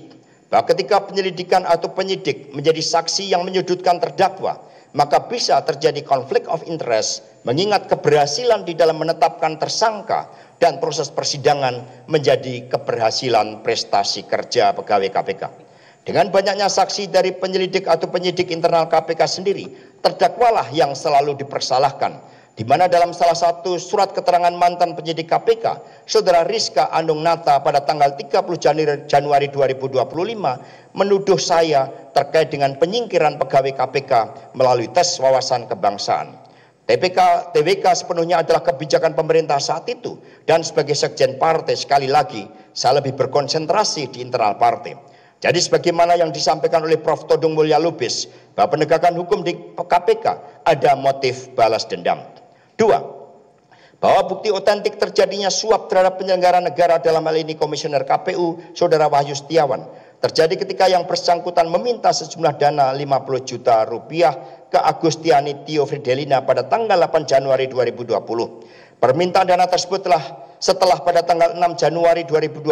bahwa ketika penyelidikan atau penyidik menjadi saksi yang menyudutkan terdakwa, maka bisa terjadi konflik of interest, mengingat keberhasilan di dalam menetapkan tersangka dan proses persidangan menjadi keberhasilan prestasi kerja pegawai KPK. Dengan banyaknya saksi dari penyelidik atau penyidik internal KPK sendiri, terdakwalah yang selalu dipersalahkan, di mana dalam salah satu surat keterangan mantan penyidik KPK, Saudara Rizka Anung Nata pada tanggal 30 Januari 2025 menuduh saya terkait dengan penyingkiran pegawai KPK melalui tes wawasan kebangsaan. TWK sepenuhnya adalah kebijakan pemerintah saat itu, dan sebagai sekjen partai sekali lagi saya lebih berkonsentrasi di internal partai. Jadi sebagaimana yang disampaikan oleh Prof. Todung Mulya Lubis bahwa penegakan hukum di KPK ada motif balas dendam. 2. Bahwa bukti otentik terjadinya suap terhadap penyelenggara negara, dalam hal ini Komisioner KPU Saudara Wahyu Setiawan, terjadi ketika yang bersangkutan meminta sejumlah dana 50 juta rupiah ke Agustiani Tio Fridelina pada tanggal 8 Januari 2020. Permintaan dana tersebut setelah pada tanggal 6 Januari 2020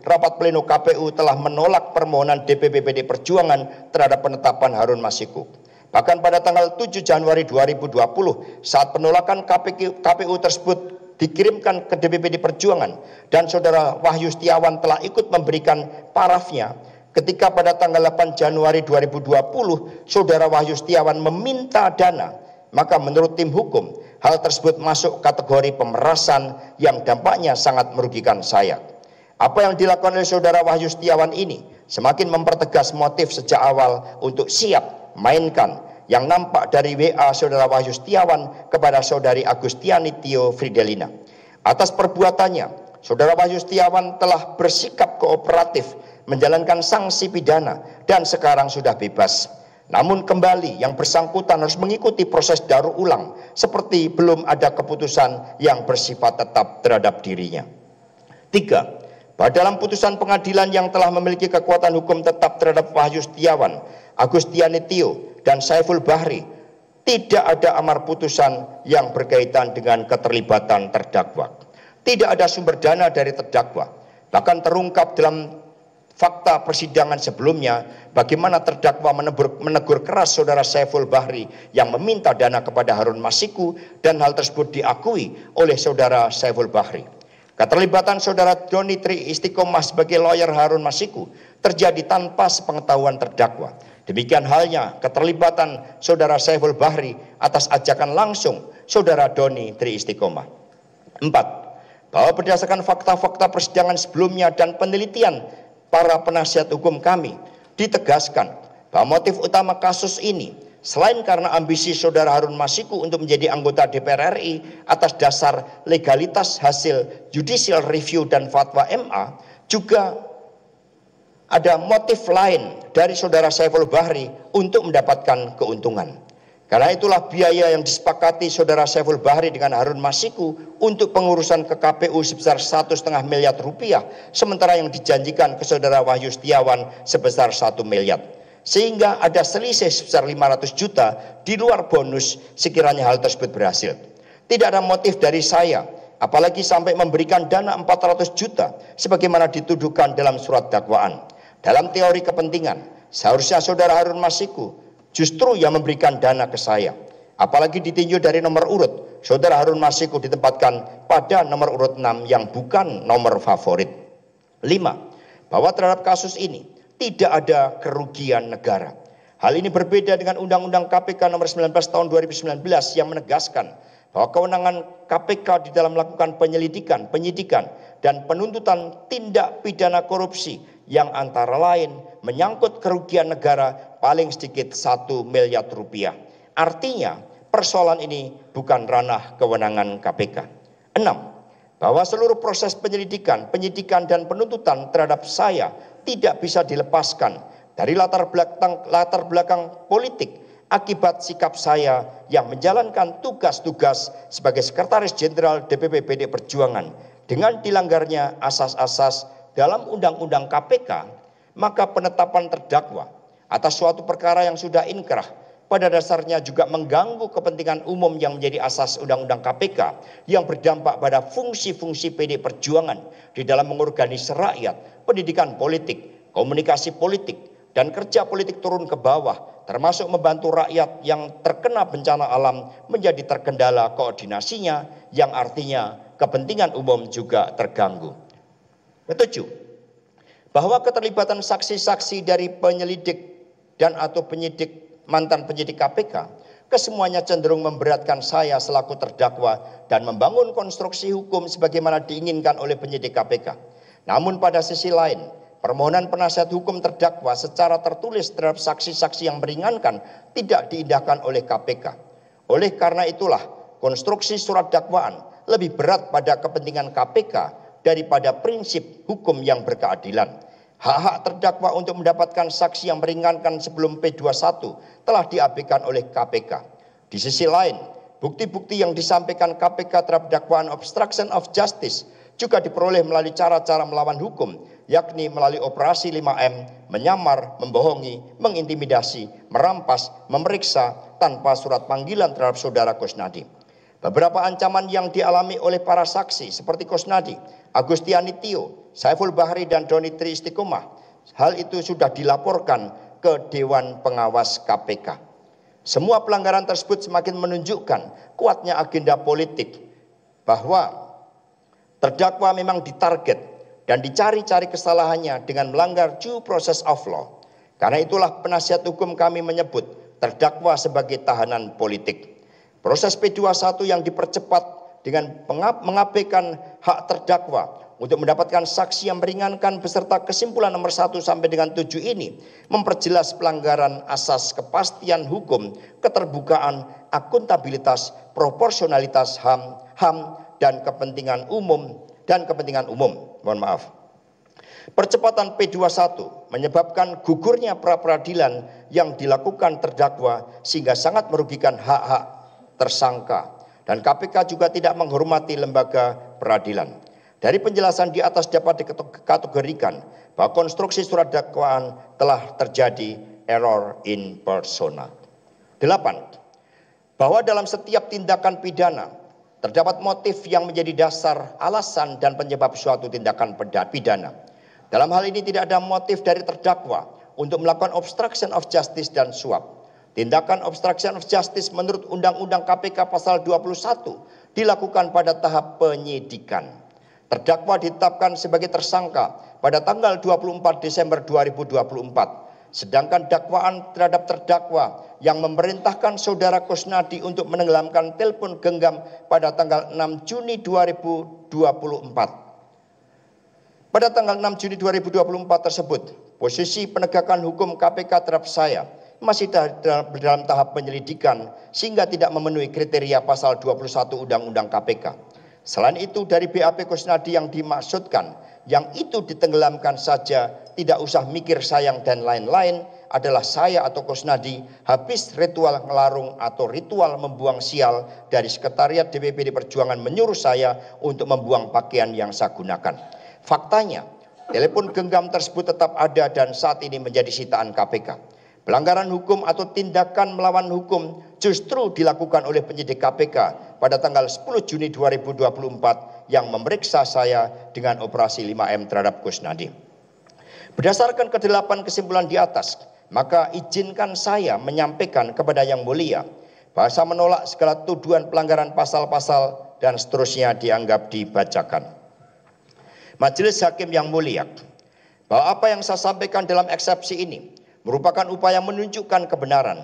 rapat pleno KPU telah menolak permohonan DPP PD Perjuangan terhadap penetapan Harun Masiku. Bahkan pada tanggal 7 Januari 2020 saat penolakan KPU tersebut dikirimkan ke DPP PD Perjuangan dan Saudara Wahyu Setiawan telah ikut memberikan parafnya. Ketika pada tanggal 8 Januari 2020 Saudara Wahyu Setiawan meminta dana, maka menurut tim hukum hal tersebut masuk kategori pemerasan yang dampaknya sangat merugikan saya. Apa yang dilakukan oleh Saudara Wahyu Setiawan ini semakin mempertegas motif sejak awal untuk siap mainkan yang nampak dari WA Saudara Wahyu Setiawan kepada Saudari Agustiani Tio Fridelina. Atas perbuatannya, Saudara Wahyu Setiawan telah bersikap kooperatif menjalankan sanksi pidana dan sekarang sudah bebas. Namun kembali yang bersangkutan harus mengikuti proses daur ulang seperti belum ada keputusan yang bersifat tetap terhadap dirinya. 3. Bahwa dalam putusan pengadilan yang telah memiliki kekuatan hukum tetap terhadap Wahyu Setiawan, Agustiani Tio, dan Saiful Bahri, tidak ada amar putusan yang berkaitan dengan keterlibatan terdakwa. Tidak ada sumber dana dari terdakwa. Bahkan terungkap dalam fakta persidangan sebelumnya bagaimana terdakwa menegur keras Saudara Saiful Bahri yang meminta dana kepada Harun Masiku, dan hal tersebut diakui oleh Saudara Saiful Bahri. Keterlibatan Saudara Doni Tri Istiqomah sebagai lawyer Harun Masiku terjadi tanpa sepengetahuan terdakwa. Demikian halnya keterlibatan Saudara Saiful Bahri atas ajakan langsung Saudara Doni Tri Istiqomah. 4. Bahwa berdasarkan fakta-fakta persidangan sebelumnya dan penelitian para penasihat hukum kami ditegaskan bahwa motif utama kasus ini selain karena ambisi saudara Harun Masiku untuk menjadi anggota DPR RI atas dasar legalitas hasil judicial review dan fatwa MA, juga ada motif lain dari saudara Saiful Bahri untuk mendapatkan keuntungan. Karena itulah biaya yang disepakati saudara Saiful Bahri dengan Harun Masiku untuk pengurusan ke KPU sebesar 1,5 miliar rupiah, sementara yang dijanjikan ke saudara Wahyu Setiawan sebesar 1 miliar. Sehingga ada selisih sebesar 500 juta di luar bonus sekiranya hal tersebut berhasil. Tidak ada motif dari saya, apalagi sampai memberikan dana 400 juta sebagaimana dituduhkan dalam surat dakwaan. Dalam teori kepentingan, seharusnya saudara Harun Masiku justru yang memberikan dana ke saya. Apalagi ditinjau dari nomor urut, saudara Harun Masiku ditempatkan pada nomor urut 6 yang bukan nomor favorit. 5. Bahwa terhadap kasus ini tidak ada kerugian negara. Hal ini berbeda dengan Undang-Undang KPK nomor 19 tahun 2019 yang menegaskan bahwa kewenangan KPK di dalam melakukan penyelidikan, penyidikan, dan penuntutan tindak pidana korupsi yang antara lain menyangkut kerugian negara paling sedikit 1 miliar rupiah. Artinya persoalan ini bukan ranah kewenangan KPK. 6. Bahwa seluruh proses penyelidikan, penyidikan, dan penuntutan terhadap saya tidak bisa dilepaskan dari latar belakang politik akibat sikap saya yang menjalankan tugas-tugas sebagai Sekretaris Jenderal DPP PD Perjuangan dengan dilanggarnya asas-asas dalam Undang-Undang KPK, maka penetapan terdakwa atas suatu perkara yang sudah inkrah pada dasarnya juga mengganggu kepentingan umum yang menjadi asas Undang-Undang KPK yang berdampak pada fungsi-fungsi PD Perjuangan di dalam mengorganisir rakyat, pendidikan politik, komunikasi politik, dan kerja politik turun ke bawah, termasuk membantu rakyat yang terkena bencana alam menjadi terkendala koordinasinya, yang artinya kepentingan umum juga terganggu. 7. Bahwa keterlibatan saksi-saksi dari penyelidik dan atau mantan penyidik KPK kesemuanya cenderung memberatkan saya selaku terdakwa dan membangun konstruksi hukum sebagaimana diinginkan oleh penyidik KPK. Namun pada sisi lain, permohonan penasihat hukum terdakwa secara tertulis terhadap saksi-saksi yang meringankan tidak diindahkan oleh KPK. Oleh karena itulah konstruksi surat dakwaan lebih berat pada kepentingan KPK daripada prinsip hukum yang berkeadilan. Hak-hak terdakwa untuk mendapatkan saksi yang meringankan sebelum P21 telah diabaikan oleh KPK. Di sisi lain, bukti-bukti yang disampaikan KPK terhadap dakwaan obstruction of justice juga diperoleh melalui cara-cara melawan hukum, yakni melalui operasi 5M, menyamar, membohongi, mengintimidasi, merampas, memeriksa tanpa surat panggilan terhadap saudara Kusnadi. Beberapa ancaman yang dialami oleh para saksi seperti Kusnadi, Agustiani Tio, Saiful Bahri, dan Doni Tri Istiqomah, hal itu sudah dilaporkan ke Dewan Pengawas KPK. Semua pelanggaran tersebut semakin menunjukkan kuatnya agenda politik bahwa terdakwa memang ditarget dan dicari-cari kesalahannya dengan melanggar due process of law. Karena itulah penasihat hukum kami menyebut terdakwa sebagai tahanan politik. Proses P21 yang dipercepat dengan mengabaikan hak terdakwa untuk mendapatkan saksi yang meringankan beserta kesimpulan nomor 1 sampai dengan 7 ini memperjelas pelanggaran asas kepastian hukum, keterbukaan, akuntabilitas, proporsionalitas HAM dan kepentingan umum Mohon maaf. Percepatan P21 menyebabkan gugurnya pra-peradilan yang dilakukan terdakwa sehingga sangat merugikan hak-hak tersangka, dan KPK juga tidak menghormati lembaga peradilan. Dari penjelasan di atas dapat dikategorikan bahwa konstruksi surat dakwaan telah terjadi error in persona. 8. Bahwa dalam setiap tindakan pidana terdapat motif yang menjadi dasar, alasan, dan penyebab suatu tindakan pidana. Dalam hal ini tidak ada motif dari terdakwa untuk melakukan obstruction of justice dan suap. Tindakan obstruction of justice menurut Undang-Undang KPK pasal 21 dilakukan pada tahap penyidikan. Terdakwa ditetapkan sebagai tersangka pada tanggal 24 Desember 2024. Sedangkan dakwaan terhadap terdakwa yang memerintahkan saudara Kusnadi untuk menenggelamkan telepon genggam pada tanggal 6 Juni 2024. Pada tanggal 6 Juni 2024 tersebut, posisi penegakan hukum KPK terhadap saya masih dalam tahap penyelidikan sehingga tidak memenuhi kriteria pasal 21 Undang-Undang KPK. Selain itu, dari BAP Kusnadi yang dimaksudkan, yang itu ditenggelamkan saja, tidak usah mikir sayang dan lain-lain, adalah saya atau Kusnadi habis ritual ngelarung atau ritual membuang sial dari sekretariat DPPD Perjuangan menyuruh saya untuk membuang pakaian yang saya gunakan. Faktanya, telepon genggam tersebut tetap ada dan saat ini menjadi sitaan KPK. Pelanggaran hukum atau tindakan melawan hukum justru dilakukan oleh penyidik KPK pada tanggal 10 Juni 2024 yang memeriksa saya dengan operasi 5M terhadap Kusnadi. Berdasarkan ke-8 kesimpulan di atas, maka izinkan saya menyampaikan kepada Yang Mulia bahwa saya menolak segala tuduhan pelanggaran pasal-pasal dan seterusnya dianggap dibacakan. Majelis Hakim yang mulia, bahwa apa yang saya sampaikan dalam eksepsi ini merupakan upaya menunjukkan kebenaran.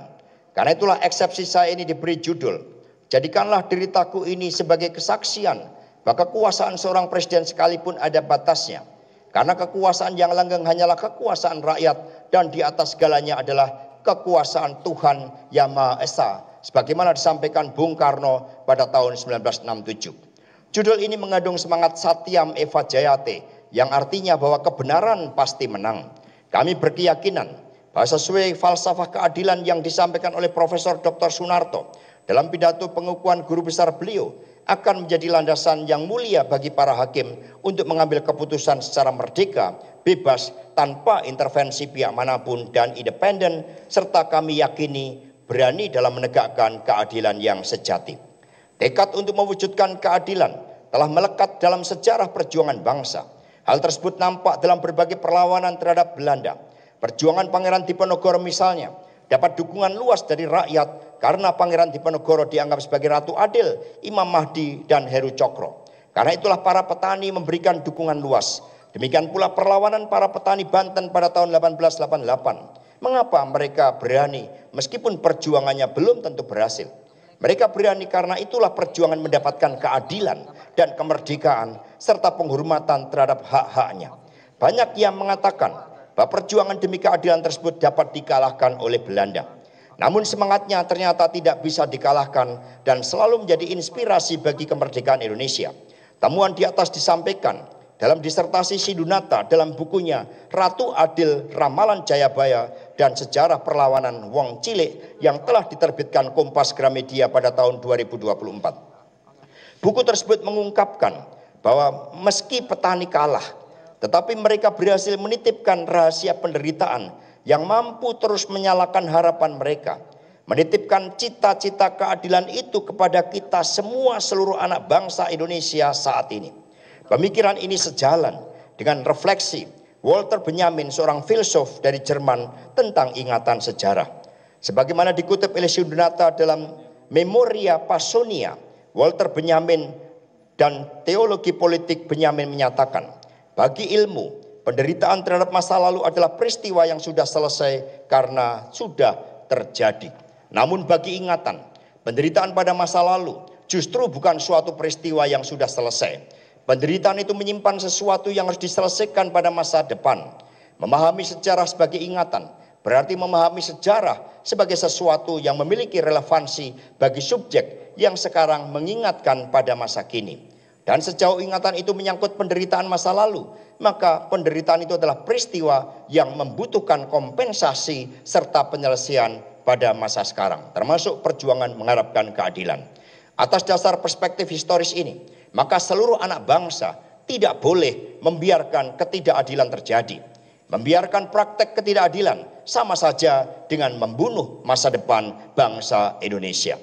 Karena itulah eksepsi saya ini diberi judul, jadikanlah deritaku ini sebagai kesaksian bahwa kekuasaan seorang presiden sekalipun ada batasnya. Karena kekuasaan yang langgeng hanyalah kekuasaan rakyat dan di atas segalanya adalah kekuasaan Tuhan Yang Maha Esa, sebagaimana disampaikan Bung Karno pada tahun 1967. Judul ini mengandung semangat Satyam Eva Jayate yang artinya bahwa kebenaran pasti menang. Kami berkeyakinan bahwa sesuai falsafah keadilan yang disampaikan oleh Profesor Dr. Sunarto dalam pidato pengukuhan guru besar beliau akan menjadi landasan yang mulia bagi para hakim untuk mengambil keputusan secara merdeka, bebas, tanpa intervensi pihak manapun dan independen, serta kami yakini berani dalam menegakkan keadilan yang sejati. Tekad untuk mewujudkan keadilan telah melekat dalam sejarah perjuangan bangsa. Hal tersebut nampak dalam berbagai perlawanan terhadap Belanda. Perjuangan Pangeran Diponegoro misalnya dapat dukungan luas dari rakyat karena Pangeran Diponegoro dianggap sebagai Ratu Adil, Imam Mahdi, dan Heru Cokro. Karena itulah para petani memberikan dukungan luas. Demikian pula perlawanan para petani Banten pada tahun 1888. Mengapa mereka berani meskipun perjuangannya belum tentu berhasil? Mereka berani karena itulah perjuangan mendapatkan keadilan dan kemerdekaan serta penghormatan terhadap hak-haknya. Banyak yang mengatakan bahwa perjuangan demi keadilan tersebut dapat dikalahkan oleh Belanda. Namun semangatnya ternyata tidak bisa dikalahkan dan selalu menjadi inspirasi bagi kemerdekaan Indonesia. Temuan di atas disampaikan dalam disertasi Sidunata dalam bukunya Ratu Adil Ramalan Jayabaya dan Sejarah Perlawanan Wong Cilik yang telah diterbitkan Kompas Gramedia pada tahun 2024. Buku tersebut mengungkapkan bahwa meski petani kalah, tetapi mereka berhasil menitipkan rahasia penderitaan yang mampu terus menyalakan harapan mereka. Menitipkan cita-cita keadilan itu kepada kita semua seluruh anak bangsa Indonesia saat ini. Pemikiran ini sejalan dengan refleksi Walter Benjamin, seorang filsuf dari Jerman, tentang ingatan sejarah. Sebagaimana dikutip oleh Sidunata dalam Memoria Passonia, Walter Benjamin dan teologi politik Benjamin menyatakan, bagi ilmu, penderitaan terhadap masa lalu adalah peristiwa yang sudah selesai karena sudah terjadi. Namun bagi ingatan, penderitaan pada masa lalu justru bukan suatu peristiwa yang sudah selesai. Penderitaan itu menyimpan sesuatu yang harus diselesaikan pada masa depan. Memahami sejarah sebagai ingatan berarti memahami sejarah sebagai sesuatu yang memiliki relevansi bagi subjek yang sekarang mengingatkan pada masa kini. Dan sejauh ingatan itu menyangkut penderitaan masa lalu, maka penderitaan itu adalah peristiwa yang membutuhkan kompensasi serta penyelesaian pada masa sekarang, termasuk perjuangan mengharapkan keadilan. Atas dasar perspektif historis ini, maka seluruh anak bangsa tidak boleh membiarkan ketidakadilan terjadi. Membiarkan praktek ketidakadilan sama saja dengan membunuh masa depan bangsa Indonesia.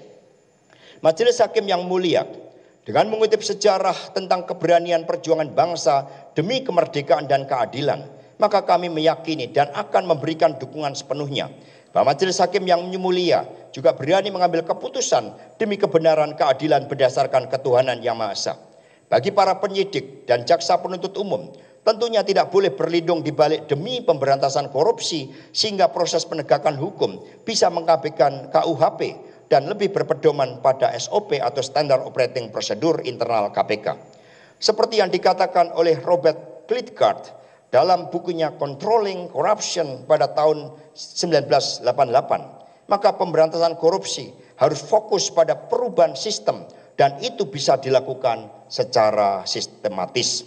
Majelis Hakim yang mulia, dengan mengutip sejarah tentang keberanian perjuangan bangsa demi kemerdekaan dan keadilan, maka kami meyakini dan akan memberikan dukungan sepenuhnya bahwa Majelis Hakim yang mulia juga berani mengambil keputusan demi kebenaran keadilan berdasarkan ketuhanan Yang Maha Esa. Bagi para penyidik dan jaksa penuntut umum, tentunya tidak boleh berlindung di balik demi pemberantasan korupsi sehingga proses penegakan hukum bisa mengabaikan KUHP dan lebih berpedoman pada SOP atau Standard Operating Procedure internal KPK. Seperti yang dikatakan oleh Robert Klitgaard dalam bukunya Controlling Corruption pada tahun 1988, maka pemberantasan korupsi harus fokus pada perubahan sistem dan itu bisa dilakukan secara sistematis.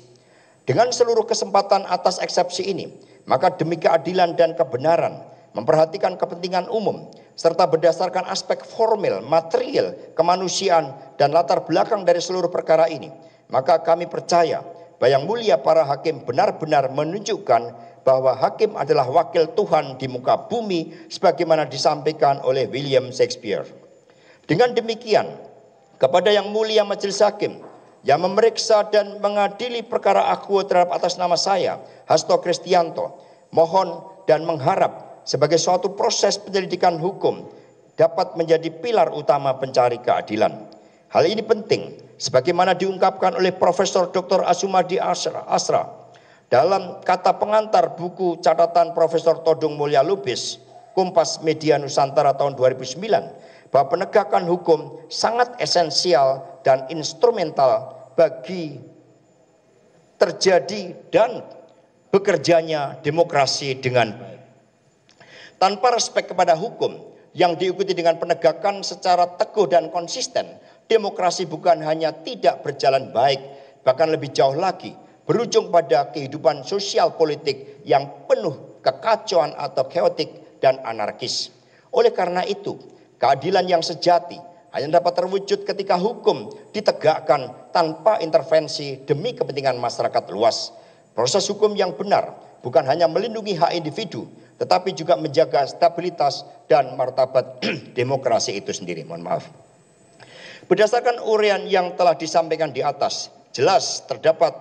Dengan seluruh kesempatan atas eksepsi ini, maka demi keadilan dan kebenaran, memperhatikan kepentingan umum, serta berdasarkan aspek formil, material, kemanusiaan, dan latar belakang dari seluruh perkara ini, maka kami percaya bahwa yang mulia para hakim benar-benar menunjukkan bahwa hakim adalah wakil Tuhan di muka bumi sebagaimana disampaikan oleh William Shakespeare. Dengan demikian, kepada yang mulia majelis hakim yang memeriksa dan mengadili perkara akuo terhadap atas nama saya, Hasto Kristianto, mohon dan mengharap sebagai suatu proses penyelidikan hukum dapat menjadi pilar utama pencari keadilan. Hal ini penting sebagaimana diungkapkan oleh Profesor Dr. Asumadi Asra dalam kata pengantar buku catatan Profesor Todung Mulya Lubis, Kompas Media Nusantara tahun 2009, bahwa penegakan hukum sangat esensial dan instrumental bagi terjadi dan bekerjanya demokrasi dengan baik. Tanpa respek kepada hukum yang diikuti dengan penegakan secara teguh dan konsisten, demokrasi bukan hanya tidak berjalan baik, bahkan lebih jauh lagi, berujung pada kehidupan sosial politik yang penuh kekacauan atau chaotic dan anarkis. Oleh karena itu, keadilan yang sejati hanya dapat terwujud ketika hukum ditegakkan tanpa intervensi demi kepentingan masyarakat luas. Proses hukum yang benar bukan hanya melindungi hak individu, tetapi juga menjaga stabilitas dan martabat demokrasi itu sendiri. Mohon maaf. Berdasarkan uraian yang telah disampaikan di atas, jelas terdapat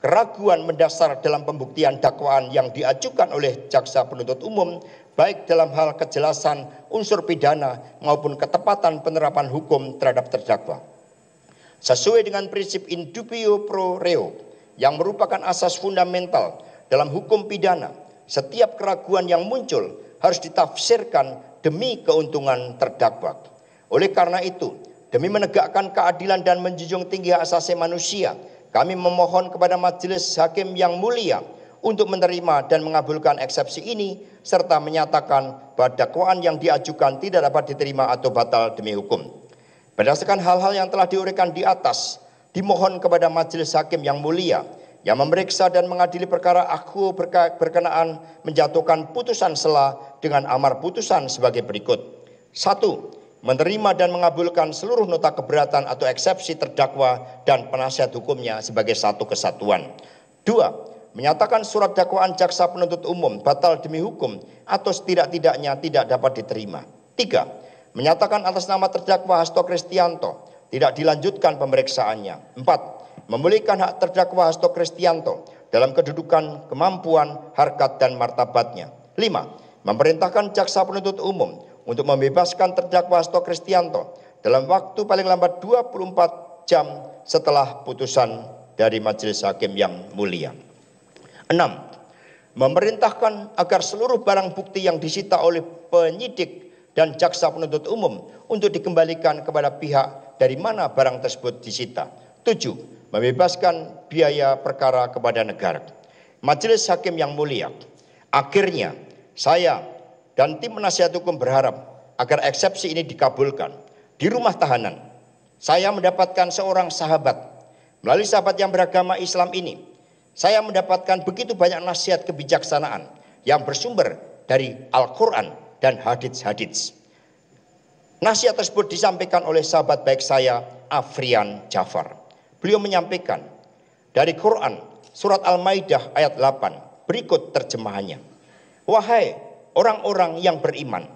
keraguan mendasar dalam pembuktian dakwaan yang diajukan oleh jaksa penuntut umum, baik dalam hal kejelasan unsur pidana maupun ketepatan penerapan hukum terhadap terdakwa. Sesuai dengan prinsip in dubio pro reo yang merupakan asas fundamental dalam hukum pidana, setiap keraguan yang muncul harus ditafsirkan demi keuntungan terdakwa. Oleh karena itu, demi menegakkan keadilan dan menjunjung tinggi hak asasi manusia, kami memohon kepada majelis hakim yang mulia untuk menerima dan mengabulkan eksepsi ini serta menyatakan bahwa dakwaan yang diajukan tidak dapat diterima atau batal demi hukum. Berdasarkan hal-hal yang telah diuraikan di atas, dimohon kepada majelis hakim yang mulia yang memeriksa dan mengadili perkara akuo berkenaan menjatuhkan putusan sela dengan amar putusan sebagai berikut. 1. Menerima dan mengabulkan seluruh nota keberatan atau eksepsi terdakwa dan penasihat hukumnya sebagai satu kesatuan. 2. Menyatakan surat dakwaan jaksa penuntut umum batal demi hukum atau setidak-tidaknya tidak dapat diterima. 3. Menyatakan atas nama terdakwa Hasto Kristianto tidak dilanjutkan pemeriksaannya. 4. Memulihkan hak terdakwa Hasto Kristianto dalam kedudukan, kemampuan, harkat dan martabatnya. 5. Memerintahkan jaksa penuntut umum untuk membebaskan terdakwa Hasto Kristianto dalam waktu paling lambat 24 jam setelah putusan dari majelis hakim yang mulia. 6. Memerintahkan agar seluruh barang bukti yang disita oleh penyidik dan jaksa penuntut umum untuk dikembalikan kepada pihak dari mana barang tersebut disita. 7. Membebaskan biaya perkara kepada negara. Majelis hakim yang mulia, akhirnya saya dan tim penasihat hukum berharap agar eksepsi ini dikabulkan. Di rumah tahanan, saya mendapatkan seorang sahabat. Melalui sahabat yang beragama Islam ini, saya mendapatkan begitu banyak nasihat kebijaksanaan yang bersumber dari Al-Quran dan hadits-hadits. Nasihat tersebut disampaikan oleh sahabat baik saya, Afrian Jafar. Beliau menyampaikan dari Quran, surat Al-Maidah ayat 8, berikut terjemahannya. Wahai orang-orang yang beriman,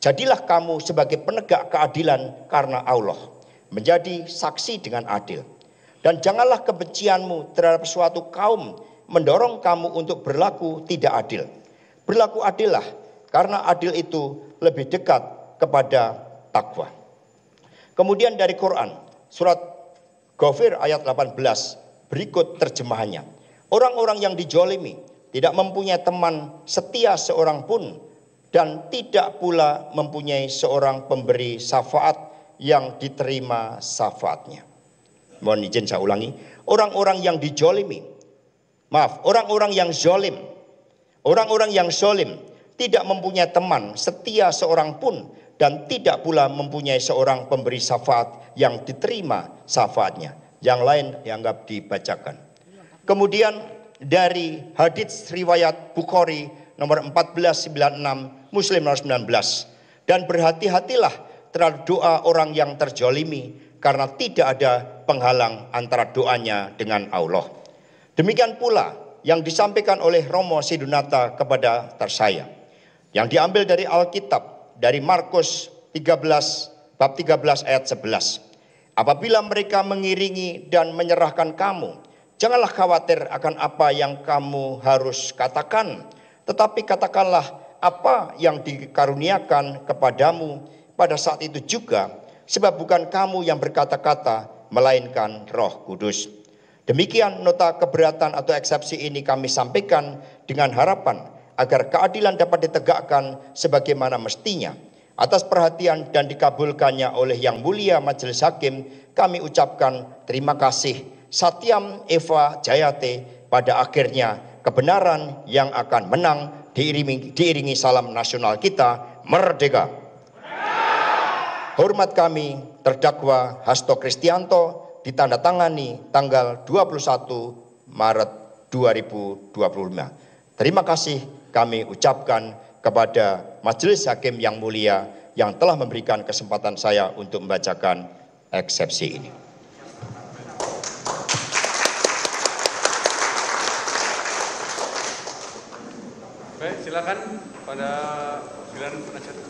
jadilah kamu sebagai penegak keadilan karena Allah, menjadi saksi dengan adil. Dan janganlah kebencianmu terhadap suatu kaum mendorong kamu untuk berlaku tidak adil. Berlaku adillah, karena adil itu lebih dekat kepada takwa. Kemudian dari Quran, surat Ghafir ayat 18, berikut terjemahannya. Orang-orang yang dijolimi tidak mempunyai teman setia seorang pun, dan tidak pula mempunyai seorang pemberi syafaat yang diterima syafaatnya. Mohon izin saya ulangi. Orang-orang yang dijolimi orang-orang yang zalim, orang-orang yang zalim tidak mempunyai teman setia seorang pun dan tidak pula mempunyai seorang pemberi syafaat yang diterima syafaatnya. Yang lain dianggap dibacakan. Kemudian dari hadits riwayat Bukhari nomor 1496, Muslim nomor 19. Dan berhati-hatilah terhadap doa orang yang terzalimi karena tidak ada penghalang antara doanya dengan Allah. Demikian pula yang disampaikan oleh Romo Sidunata kepada saya, yang diambil dari Alkitab, dari Markus 13, bab 13 ayat 11. Apabila mereka mengiringi dan menyerahkan kamu, janganlah khawatir akan apa yang kamu harus katakan, tetapi katakanlah apa yang dikaruniakan kepadamu pada saat itu juga, sebab bukan kamu yang berkata-kata, melainkan Roh Kudus. Demikian nota keberatan atau eksepsi ini kami sampaikan dengan harapan agar keadilan dapat ditegakkan sebagaimana mestinya. Atas perhatian dan dikabulkannya oleh Yang Mulia Majelis Hakim, kami ucapkan terima kasih. Satyam Eva Jayate, pada akhirnya kebenaran yang akan menang, diiringi salam nasional kita, merdeka. Hormat kami terdakwa Hasto Kristianto ditandatangani tanggal 21 Maret 2025. Terima kasih kami ucapkan kepada Majelis Hakim yang mulia yang telah memberikan kesempatan saya untuk membacakan eksepsi ini. Baik, silakan pada pilihan penasihat hukum.